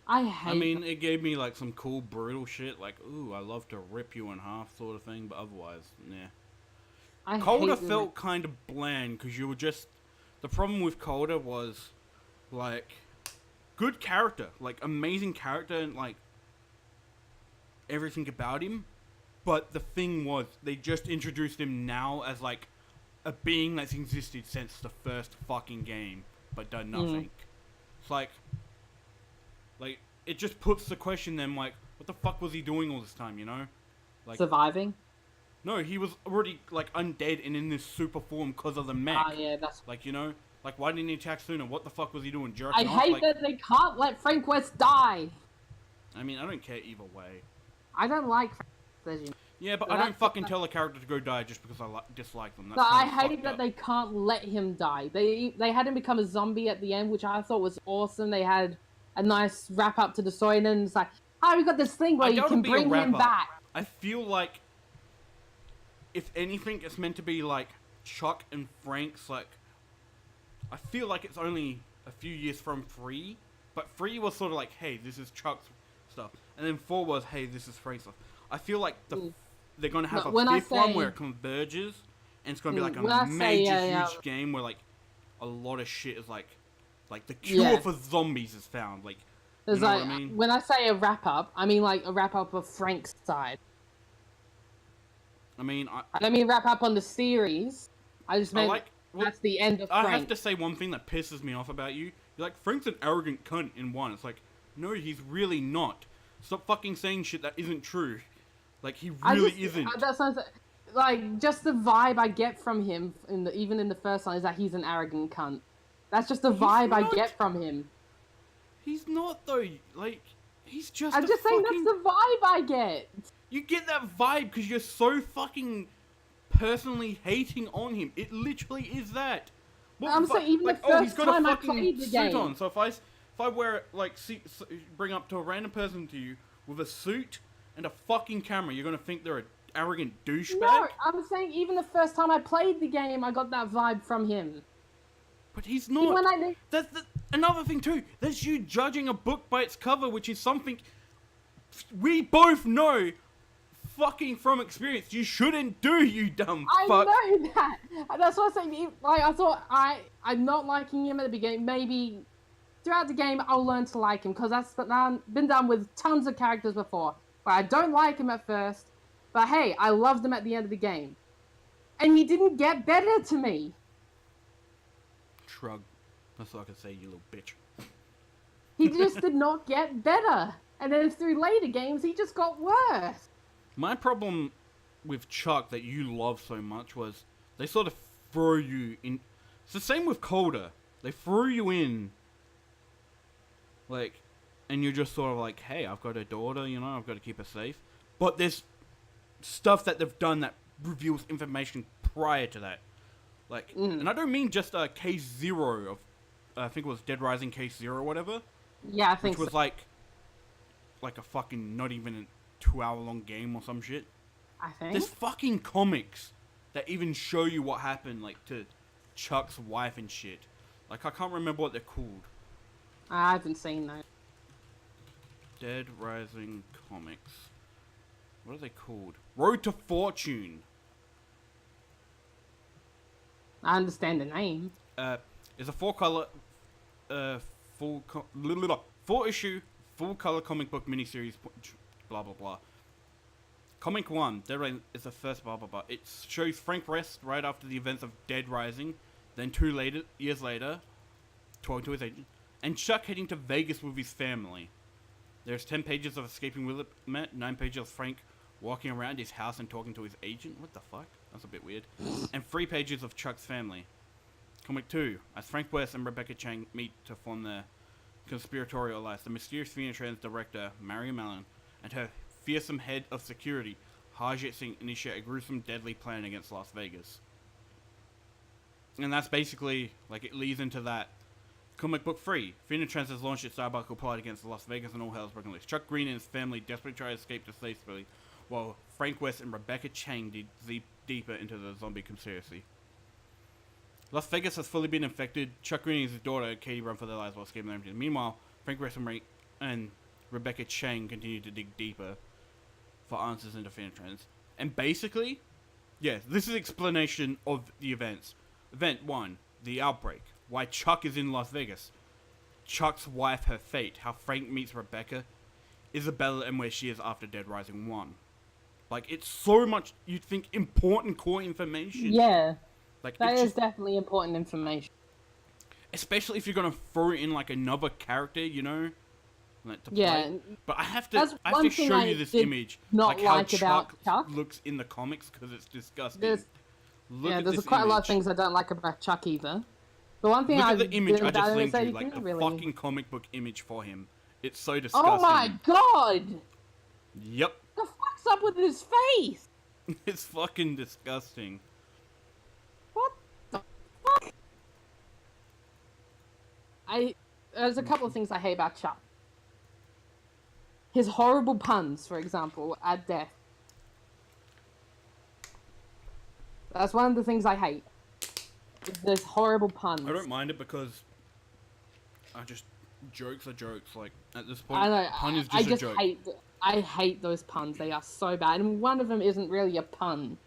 I mean, it gave me like some cool brutal shit, like, ooh, I love to rip you in half sort of thing, but otherwise, nah. Colder felt kind of bland, because you were just... The problem with Colder was, like, good character, like, amazing character, and, like, everything about him, but the thing was, they just introduced him now as, like, a being that's existed since the first fucking game, but done nothing. It's like, it just puts the question then, like, what the fuck was he doing all this time, you know? Like, surviving? No, he was already, like, undead and in this super form because of the mech. Ah, yeah, that's... Like, you know? Like, why didn't he attack sooner? What the fuck was he doing? I hate that they can't let Frank West die! I mean, I don't care either way. I don't like Frank West. Yeah, but I don't fucking tell a character to go die just because I dislike them. That's but I hate that they can't let him die. They had him become a zombie at the end, which I thought was awesome. They had a nice wrap up to the story, and then it's like, oh, we got this thing where you can bring him back. I feel like, if anything, it's meant to be like Chuck and Frank's, like, I feel like it's only a few years from 3, but 3 was sort of like, hey, this is Chuck's stuff, and then 4 was, hey, this is Frank's stuff. I feel like they're going to have a 5th one where it converges, and it's going to be like a major, huge game where, like, a lot of shit is like the cure for zombies is found. Like, you know what I mean? When I say a wrap-up, I mean, like, a wrap-up of Frank's side. I mean, I don't mean wrap-up on the series. I just meant that's the end of Frank. I have to say one thing that pisses me off about you. You're like, Frank's an arrogant cunt in 1. It's like, no, he's really not. Stop fucking saying shit that isn't true. Like, he really isn't. That sounds like just the vibe I get from him, even in the first one, is that he's an arrogant cunt. That's just the vibe I get from him. He's not, though. Like, he's just I'm just saying that's the vibe I get. You get that vibe because you're so fucking personally hating on him. It literally is that. I'm saying even the first time I played the game. On. So if I wear, like, bring up to a random person to you with a suit and a fucking camera, you're going to think they're an arrogant douchebag? No, I'm saying even the first time I played the game, I got that vibe from him. But he's not. That's another thing too. That's you judging a book by its cover, which is something we both know, fucking from experience, you shouldn't do, you dumb fuck. I know that. That's what I'm saying. Like, I thought I'm not liking him at the beginning. Maybe throughout the game I'll learn to like him, because that's been done with tons of characters before. But I don't like him at first. But hey, I loved him at the end of the game, and he didn't get better to me. Shrug. That's all I can say, you little bitch. He just did not get better. And then through later games, he just got worse. My problem with Chuck that you love so much was they sort of throw you in. It's the same with Colder. They threw you in, like, and you're just sort of like, hey, I've got a daughter, you know, I've got to keep her safe. But there's stuff that they've done that reveals information prior to that. Like, and I don't mean just Case Zero of, I think it was Dead Rising Case Zero or whatever. Yeah, I think which was so. like a fucking not even a 2-hour long game or some shit. I think There's fucking comics that even show you what happened, like to Chuck's wife and shit. Like I can't remember what they're called. I haven't seen that. Dead Rising comics. What are they called? Road to Fortune. I understand the name. It's a four-issue, full color comic book miniseries. Blah blah blah. Comic 1, Dead Rising, is the first blah blah blah. It shows Frank West right after the events of Dead Rising, then 2 years later, talking to his agent, and Chuck heading to Vegas with his family. There's 10 pages of escaping Willamette, 9 pages of Frank walking around his house and talking to his agent. What the fuck? That's a bit weird. And 3 pages of Chuck's family. Comic 2, as Frank West and Rebecca Chang meet to form their conspiratorial alliance, the mysterious Phoenix Trans director, Marion Mellon, and her fearsome head of security, Harjit Singh, initiate a gruesome, deadly plan against Las Vegas. And that's basically, like, it leads into that. Comic book 3, Phoenix Trans has launched its diabolical plot against Las Vegas and all hell's broken loose. Chuck Green and his family desperately try to escape to safely, while Frank West and Rebecca Chang dig deeper into the zombie conspiracy. Las Vegas has fully been infected. Chuck Green and his daughter, Katie, run for their lives while escaping their empty. Meanwhile, Frank West and Rebecca Chang continue to dig deeper for answers into Phoenix Trans. And basically, yes, this is explanation of the events. Event 1, the outbreak. Why Chuck is in Las Vegas. Chuck's wife, her fate. How Frank meets Rebecca, Isabella, and where she is after Dead Rising 1. Like, it's so much, you'd think, important core information. Yeah. Like, that is definitely important information. Especially if you're going to throw in, like, another character, you know? Like, to play. But I have to show you this image. Not like how like about Chuck looks in the comics, because it's disgusting. There's quite a lot of things I don't like about Chuck either. The one thing Look at the image I just linked you, like the really... fucking comic book image for him. It's so disgusting. Oh my god! Yep. What the fuck's up with his face? It's fucking disgusting. What the fuck? There's a couple of things I hate about Chuck. His horrible puns, for example, at death. That's one of the things I hate. There's horrible puns. I don't mind it because jokes are jokes. Like, at this point, I know, pun is just a joke. I hate those puns. They are so bad. And one of them isn't really a pun.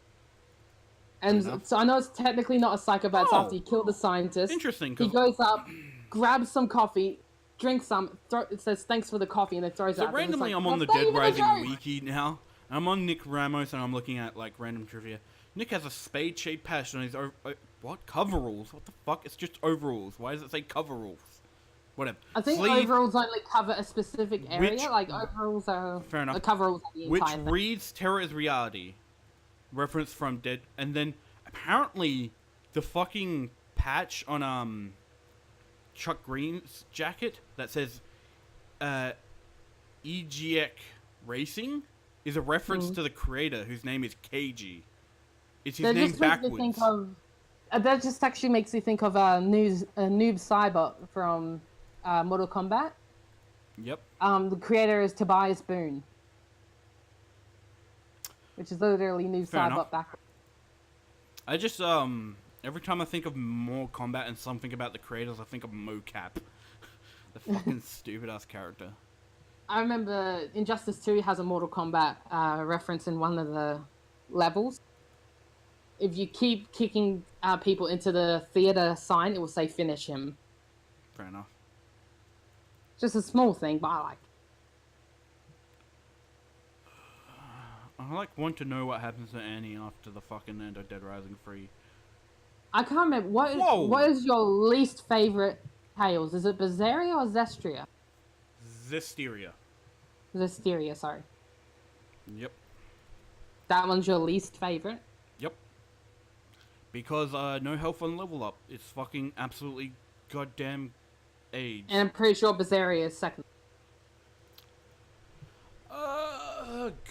And so I know it's technically not a psychopath. It's after you kill the scientist. Interesting. He goes up, grabs some coffee, drinks some, it says thanks for the coffee, and then throws it out. So randomly, I'm on the Dead Rising wiki now. I'm on Nick Ramos, and I'm looking at, like, random trivia. Nick has a spade-shaped patch on his what? Coveralls? What the fuck? It's just overalls. Why does it say coveralls? Whatever. I think overalls only cover a specific area. Like, overalls are... Fair enough. Coveralls are the entire thing. Reads Terror is Reality. Reference from Dead... And then, apparently, the fucking patch on, Chuck Green's jacket that says, EGX Racing is a reference to the creator, whose name is KG. It's his name backwards. That just actually makes me think of Noob Saibot from Mortal Kombat. Yep. The creator is Tobias Boone, which is literally Noob Saibot backwards. I just every time I think of Mortal Kombat and something about the creators, I think of Mocap, the fucking stupid ass character. I remember Injustice 2 has a Mortal Kombat reference in one of the levels. If you keep kicking people into the theater sign, it will say finish him. Fair enough. Just a small thing, but I like it. I want to know what happens to Annie after the fucking end of Dead Rising 3. I can't remember. What is your least favorite Tales? Is it Berseria or Zestria? Zestiria. Zestiria, sorry. Yep. That one's your least favorite? Yep. Because no health on level up. It's fucking absolutely goddamn age. And I'm pretty sure Berseria is second.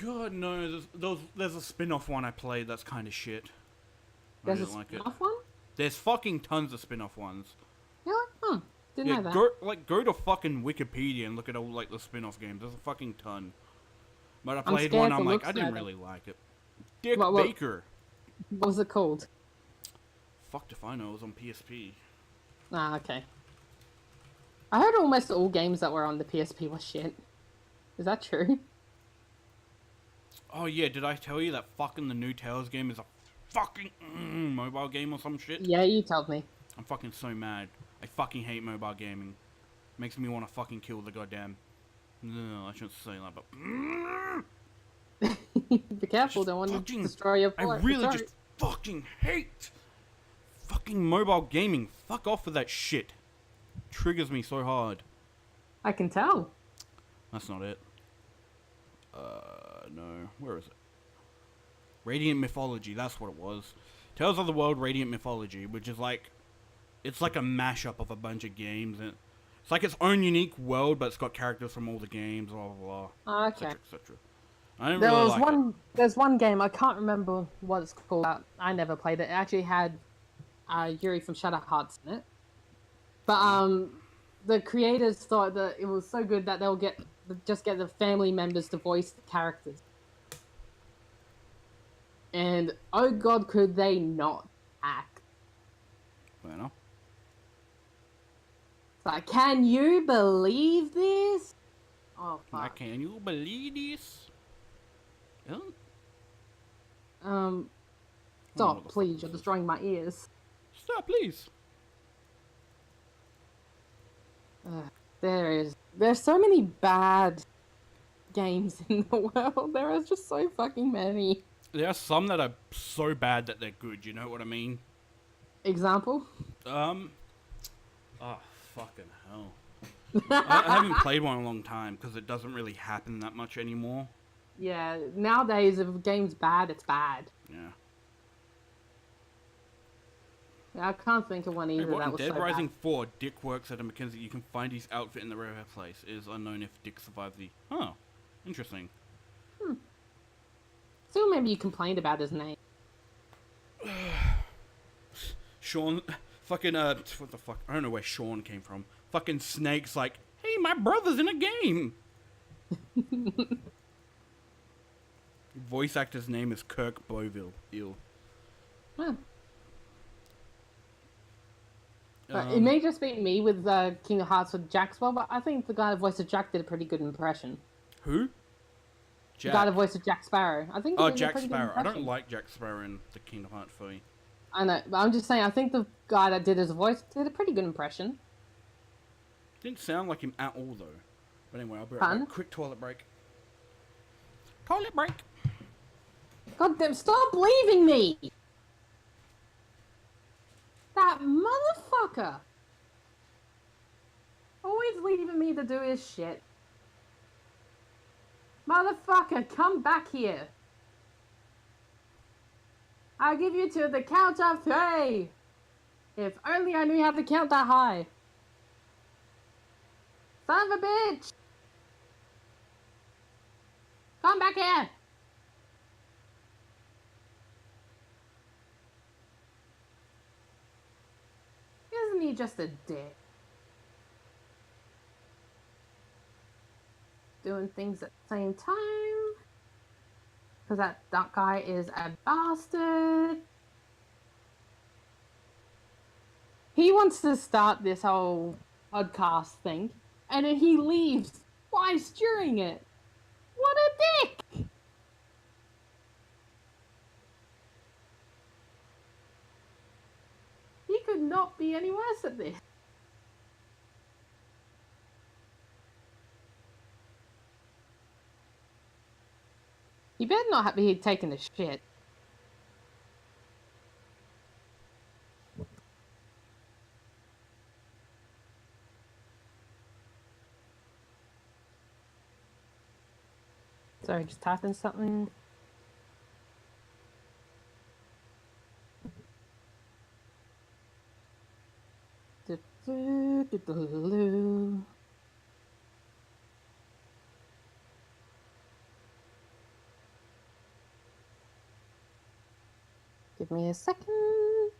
God, no. There's a spin-off one I played that's kind of shit. There's a spin-off one? There's fucking tons of spin-off ones. Really? Huh. Didn't know that. Go to fucking Wikipedia and look at all like the spin-off games. There's a fucking ton. But I I'm played scared one. I'm to like, look I didn't at it. really like it. Dick What- Baker. What was it called? Fucked if I know. It was on PSP. Ah, okay. I heard almost all games that were on the PSP were shit. Is that true? Oh yeah, did I tell you that fucking the new Tales game is a fucking mobile game or some shit? Yeah, you told me. I'm fucking so mad. I fucking hate mobile gaming. Makes me want to fucking kill the goddamn... No, I shouldn't say that, but... Be careful, don't want to destroy your I really just fucking hate fucking mobile gaming. Fuck off with that shit. Triggers me so hard. I can tell. That's not it. No. Where is it? Radiant Mythology, that's what it was. Tales of the World Radiant Mythology, which is like... It's like a mashup of a bunch of games. And it's like its own unique world, but it's got characters from all the games, blah, blah, blah. Okay. Et cetera. I don't really like it. There's one game, I can't remember what it's called. I never played it. It actually had Yuri from Shadow Hearts in it. But the creators thought that it was so good that they'll just get the family members to voice the characters. And oh god, could they not act? Well, It's like, can you believe this? Oh fuck. can you believe this? Stop, please, you're destroying my ears. Stop, please. There's so many bad games in the world. There are just so fucking many. There are some that are so bad that they're good, you know what I mean? Example? Oh, fucking hell. I haven't played one in a long time, because it doesn't really happen that much anymore. Yeah, nowadays if a game's bad, it's bad. Yeah. I can't think of one either that was Dead so Rising bad. 4, Dick works at a Mackenzie. You can find his outfit in the rare place. It is unknown if Dick survived the... Oh, interesting. So maybe you complained about his name. Sean... Fucking, what the fuck? I don't know where Sean came from. Fucking Snake's like, hey, my brother's in a game! Voice actor's name is Kirk Boville. Ew. Huh. It may just be me with Kingdom Hearts with Jack Sparrow, but I think the guy that voiced Jack did a pretty good impression. Who? Jack. The guy that voiced Jack Sparrow. I think. Oh, Jack Sparrow. I don't like Jack Sparrow in the Kingdom Hearts 3. I know, but I'm just saying. I think the guy that did his voice did a pretty good impression. Didn't sound like him at all, though. But anyway, I'll be right back. Quick toilet break. Toilet break. God damn! Stop leaving me. That motherfucker! Always leaving me to do his shit. Motherfucker, come back here. I'll give you to the count of 3. If only I knew how to count that high. Son of a bitch! Come back here! Isn't he just a dick? Doing things at the same time. Because that guy is a bastard. He wants to start this whole podcast thing. And then he leaves twice during it. What a dick! He could not be any worse at this. He better not be taking a shit. Sorry, just typing something. Give me a second.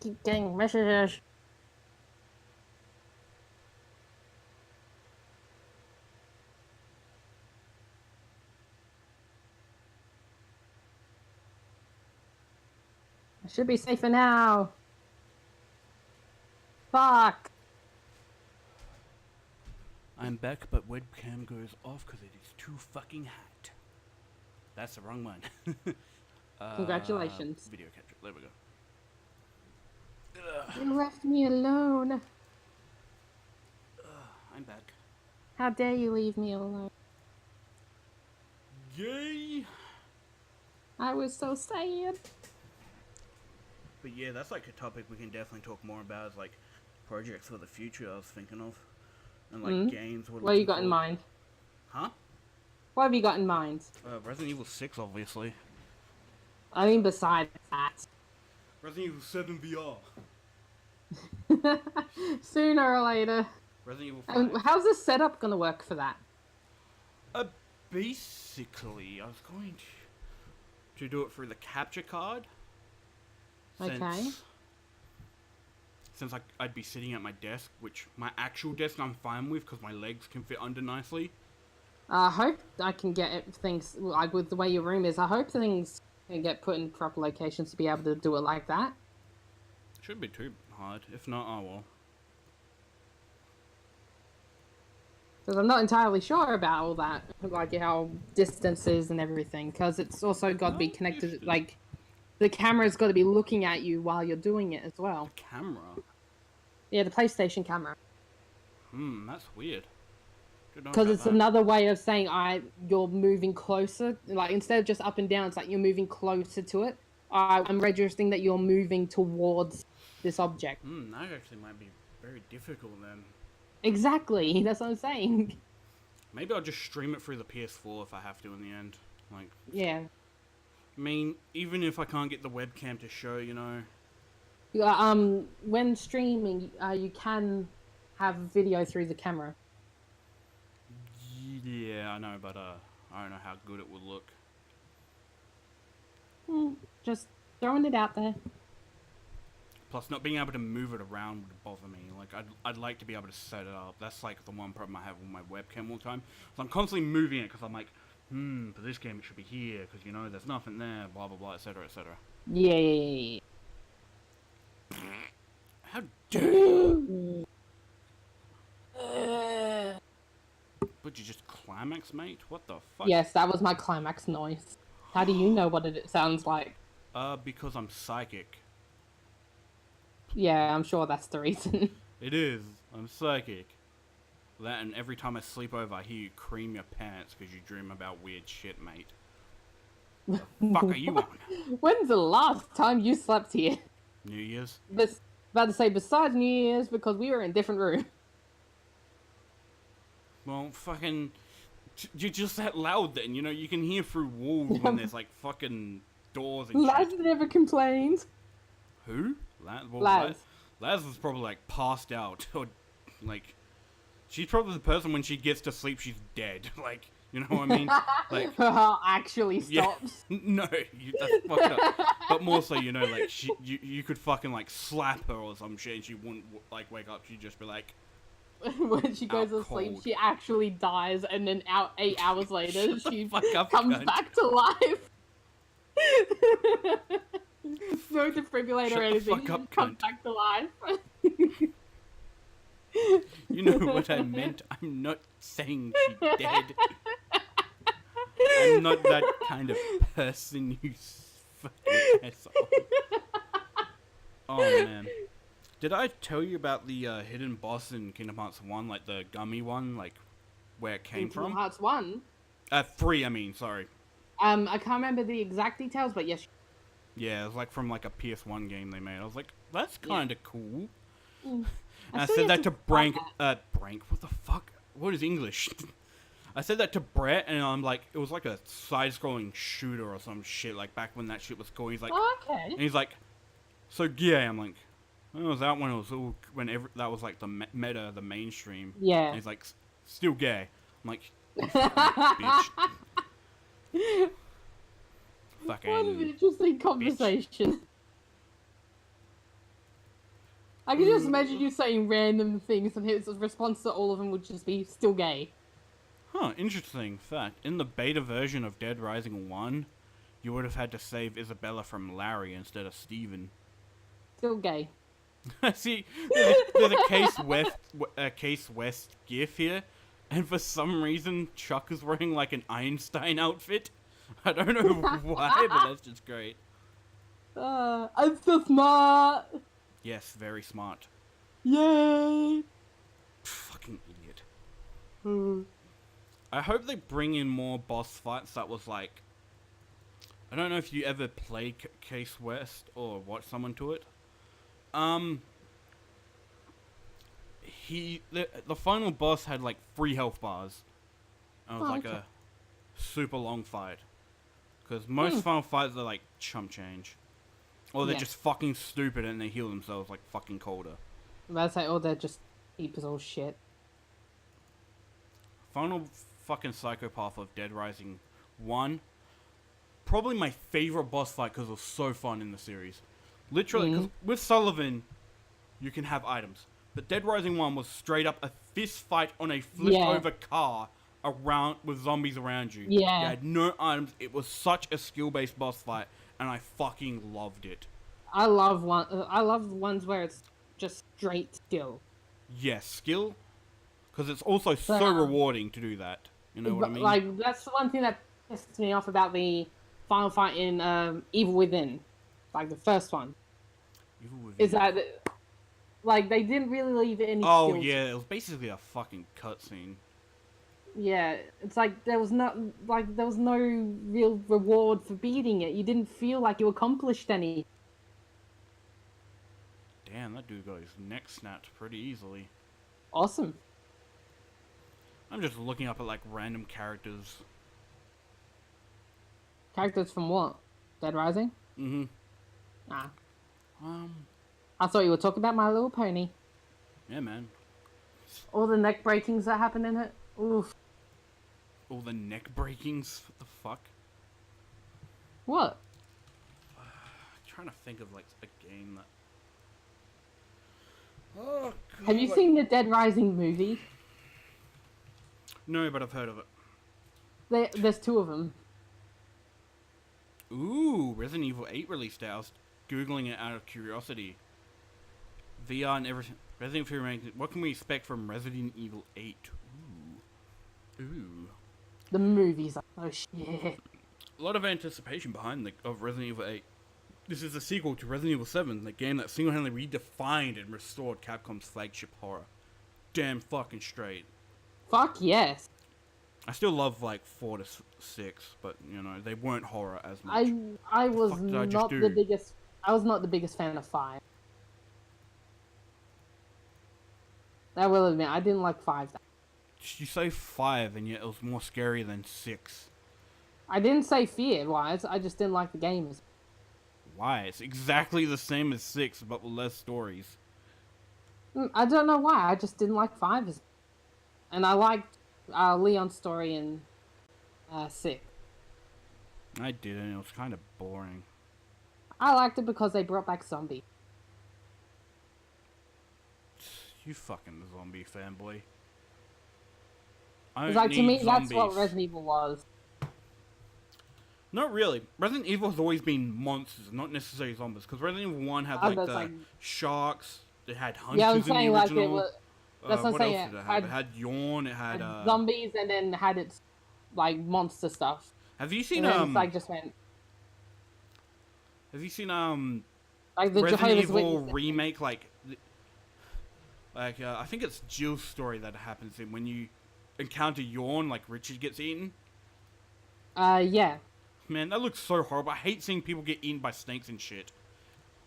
keep getting messages. I should be safer now. Fuck. I'm back, but webcam goes off because it is too fucking hot. That's the wrong one. Congratulations. Video capture. There we go. You left me alone. I'm back. How dare you leave me alone? Yay! I was so sad. But yeah, that's like a topic we can definitely talk more about, is like projects for the future I was thinking of. And like games. What you got in mind? Huh? What have you got in mind? Resident Evil 6, obviously. I mean, besides that. Resident Evil 7 VR. Sooner or later. Resident Evil 5. How's the setup gonna work for that? Basically, I was going to do it through the capture card. Since I'd be sitting at my desk, which my actual desk I'm fine with because my legs can fit under nicely. I hope I can get things, like with the way your room is, I hope things can get put in proper locations to be able to do it like that. Shouldn't be too hard. If not, oh well. Because I'm not entirely sure about all that, like how distances and everything, because it's also got to be connected, like, the camera's got to be looking at you while you're doing it as well. The camera? Yeah, the PlayStation camera. That's weird. Because it's another way of saying you're moving closer. Like, instead of just up and down, it's like you're moving closer to it. I'm registering that you're moving towards this object. That actually might be very difficult then. Exactly, that's what I'm saying. Maybe I'll just stream it through the PS4 if I have to in the end. Like, yeah. I mean, even if I can't get the webcam to show, you know. When streaming, you can have video through the camera. Yeah, I know, but I don't know how good it would look. Just throwing it out there. Plus, not being able to move it around would bother me. Like, I'd like to be able to set it up. That's like the one problem I have with my webcam all the time. So I'm constantly moving it because I'm like, for this game it should be here because, you know, there's nothing there, blah, blah, blah, etc., etc. Yeah. How dare you? Would you just climax, mate? What the fuck? Yes, that was my climax noise. How do you know what it sounds like? Because I'm psychic. Yeah, I'm sure that's the reason. It is. I'm psychic. That and every time I sleep over, I hear you cream your pants because you dream about weird shit, mate. The fuck are you on? When's the last time you slept here? New Year's? About to say besides New Year's, because we were in different rooms. Well, fucking... You're just that loud then, you know? You can hear through walls when there's, like, fucking doors and Laz shit. never complained. Who? Well, Laz. Laz is probably, like, passed out. Or, like... She's probably the person when she gets to sleep, she's dead. Like, you know what I mean? Like... Her heart actually stops. Yeah. No, that's fucked up. But more so, you know, like, you could fucking, like, slap her or some shit and she wouldn't, like, wake up. She'd just be like... When she goes to sleep, she actually dies, and then 8 hours later, she comes back to life. No defibrillator or anything. She comes back to life. You know what I meant. I'm not saying she's dead. I'm not that kind of person, you fucking asshole. Oh, man. Did I tell you about the hidden boss in Kingdom Hearts 1, like the gummy one, like where it came from? Kingdom Hearts 1? 3, I mean, sorry. I can't remember the exact details, but yes. Yeah, it was like from like a PS1 game they made. I was like, that's kind of cool. And I said that to Brank. Brank? What the fuck? What is English? I said that to Brett, and I'm like, it was like a side-scrolling shooter or some shit, like back when that shit was cool. He's like, oh, okay. And he's like, so yeah, I'm like, when was that when it was all, that was like the meta, the mainstream. Yeah. And he's like, still gay. I'm like, you fucking bitch. Fucking what an interesting conversation. I can just imagine you saying random things and his response to all of them would just be still gay. Huh, interesting fact. In the beta version of Dead Rising 1, you would have had to save Isabella from Larry instead of Steven. Still gay. See, there's a Case West gif here, and for some reason, Chuck is wearing like an Einstein outfit. I don't know why, but that's just great. I'm so smart! Yes, very smart. Yay! Fucking idiot. I hope they bring in more boss fights that was like... I don't know if you ever played Case West or watched someone to it. The final boss had like 3 health bars. And it was like a super long fight. Because most final fights are like chump change. Or they're just fucking stupid and they heal themselves like fucking colder. That's like, they're just heaps of shit. Final fucking psychopath of Dead Rising 1. Probably my favorite boss fight because it was so fun in the series. Literally, because with Sullivan, you can have items. But Dead Rising 1 was straight up a fist fight on a flipped over car around with zombies around you. Yeah. You had no items. It was such a skill-based boss fight, and I fucking loved it. I love ones where it's just straight skill. Yes, skill. Because it's also so rewarding to do that. You know what I mean? Like, that's the one thing that pisses me off about the final fight in Evil Within. Like, the first one. Evil Within. Is that, like, they didn't really leave any Oh, skills. yeah, it was basically a fucking cutscene. Yeah, it's like there was no real reward for beating it. You didn't feel like you accomplished any. Damn, that dude got his neck snapped pretty easily. Awesome. I'm just looking up at like random characters. Characters from what? Dead Rising? Mm-hmm. Nah. I thought you were talking about My Little Pony. Yeah, man. All the neck breakings that happened in it. Oof. All the neck breakings? What the fuck? What? I'm trying to think of like a game that... Oh, God. Have you seen the Dead Rising movie? No, but I've heard of it. There's 2 of them. Ooh, Resident Evil 8 released out. I was Googling it out of curiosity. VR and everything. Resident Evil Remake. What can we expect from Resident Evil 8? Ooh. The movies are oh shit. A lot of anticipation behind of Resident Evil 8. This is a sequel to Resident Evil 7, the game that single-handedly redefined and restored Capcom's flagship horror. Damn fucking straight. Fuck yes. I still love like 4 to 6, but you know they weren't horror as much. I was not the biggest. I was not the biggest fan of 5. I will admit, I didn't like 5. You say 5, and yet it was more scary than 6. I didn't say fear-wise. I just didn't like the games. Why? It's exactly the same as 6, but with less stories. I don't know why. I just didn't like 5. And I liked Leon's story in 6. I didn't. It was kind of boring. I liked it because they brought back zombies. You fucking zombie fanboy. It's like, to me, that's what Resident Evil was. Not really. Resident Evil has always been monsters, not necessarily zombies. Because Resident Evil 1 had like sharks. It had hunters in the original. Like it was, that's what I'm saying. Else did it have? It had Yawn. It had zombies, and then had its like monster stuff. Have you seen like just went. Have you seen like the Resident Jehovah's Evil Witness remake? Like I think it's Jill's story that happens in when you encounter Yawn, like Richard gets eaten. Yeah. Man, that looks so horrible. I hate seeing people get eaten by snakes and shit.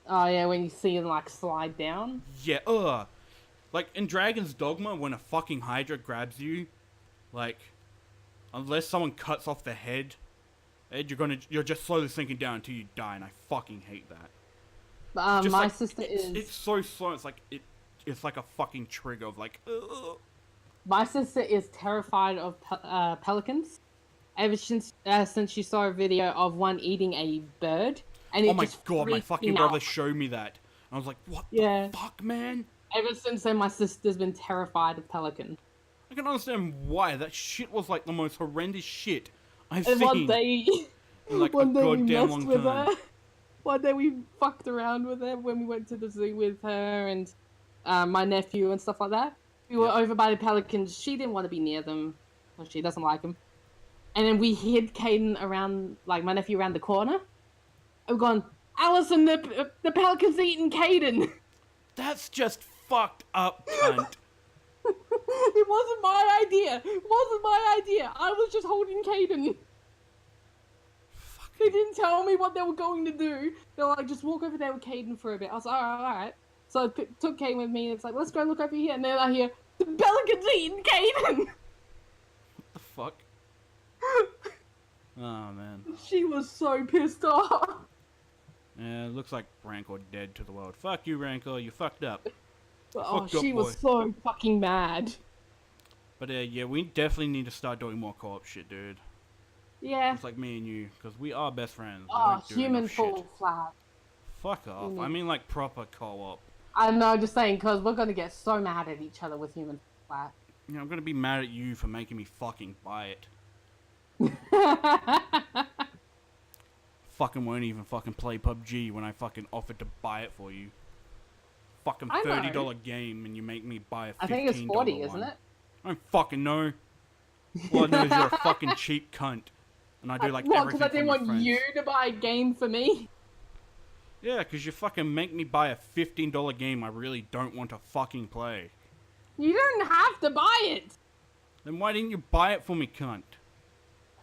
Oh yeah, when you see them like slide down. Yeah, like in Dragon's Dogma, when a fucking Hydra grabs you, like, unless someone cuts off the head, you're just slowly sinking down until you die, and I fucking hate that. My like, sister is. It's so slow. It's like it's like a fucking trigger of like. Ugh. My sister is terrified of pelicans. Ever since she saw a video of one eating a bird, and oh my god, my fucking brother showed me that. I was like, what Yeah. the fuck, man? Ever since then, my sister's been terrified of pelican. I can understand why. That shit was like the most horrendous shit I've And seen one day, in like one a day we goddamn messed long with time. her. One day we fucked around with her when we went to the zoo with her and my nephew and stuff like that. We were over by the pelicans. She didn't want to be near them. Well, she doesn't like them. And then we hid Caden around, like my nephew around the corner. And we're going, Allison, the pelican's eating Caden. That's just fucked up, cunt. It wasn't my idea. It wasn't my idea. I was just holding Caden. They didn't tell me what they were going to do. They were like, just walk over there with Caden for a bit. I was like, alright. So I took Caden with me and it's like, let's go look over here. And then I hear, the pelican's eating Caden. What the fuck? Oh, man. She was so pissed off. Yeah, it looks like Rancor dead to the world. Fuck you, Rancor. You fucked up. Oh, she was so fucking mad. But yeah, we definitely need to start doing more co-op shit, dude. Yeah. It's like me and you, because we are best friends. Oh, human fall flat. Fuck off. I mean like proper co-op. I know, just saying, because we're going to get so mad at each other with human flat. Yeah, I'm going to be mad at you for making me fucking buy it. Fucking won't even fucking play PUBG when I fucking offered to buy it for you. Fucking $30 game and you make me buy a $15 I think it's 40, one. isn't it? I don't fucking know. All I know is you're a fucking cheap cunt. And I do like everything because I didn't want you to buy a game for me? Yeah, because you fucking make me buy a $15 game I really don't want to fucking play. You don't have to buy it! Then why didn't you buy it for me, cunt?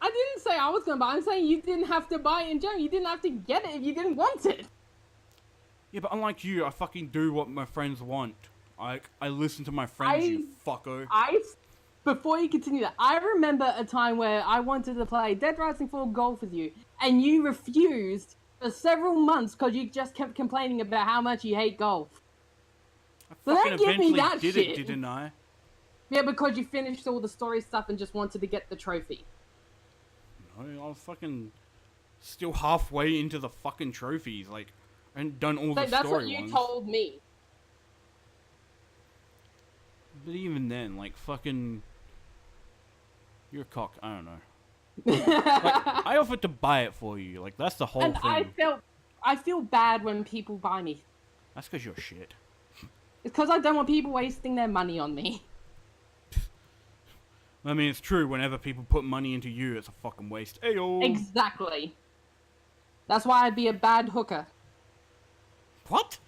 I didn't say I was gonna buy it. I'm saying you didn't have to buy it in general. You didn't have to get it if you didn't want it. Yeah, but unlike you, I fucking do what my friends want. I listen to my friends, you fucko. Before you continue that, I remember a time where I wanted to play Dead Rising 4 Golf with you, and you refused for several months because you just kept complaining about how much you hate golf. I fucking eventually did it, didn't I? Yeah, because you finished all the story stuff and just wanted to get the trophy. No, I was fucking still halfway into the fucking trophies, like, I hadn't done all the story ones. That's what you told me. But even then, like, fucking... You're a cock. I don't know. Like, I offered to buy it for you. Like, that's the whole thing. I feel bad when people buy me. That's because you're shit. It's because I don't want people wasting their money on me. I mean, it's true. Whenever people put money into you, it's a fucking waste. Ayo. Exactly. That's why I'd be a bad hooker. What?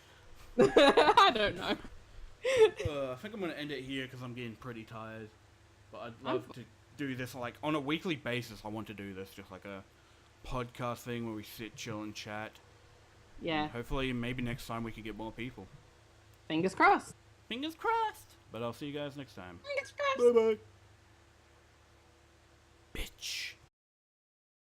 I don't know. I think I'm going to end it here because I'm getting pretty tired. But I'd love to do this, like, on a weekly basis. I want to do this, just like a podcast thing where we sit, chill, and chat. Yeah. And hopefully, maybe next time we could get more people. Fingers crossed. Fingers crossed. But I'll see you guys next time. Fingers crossed. Bye-bye. Bitch.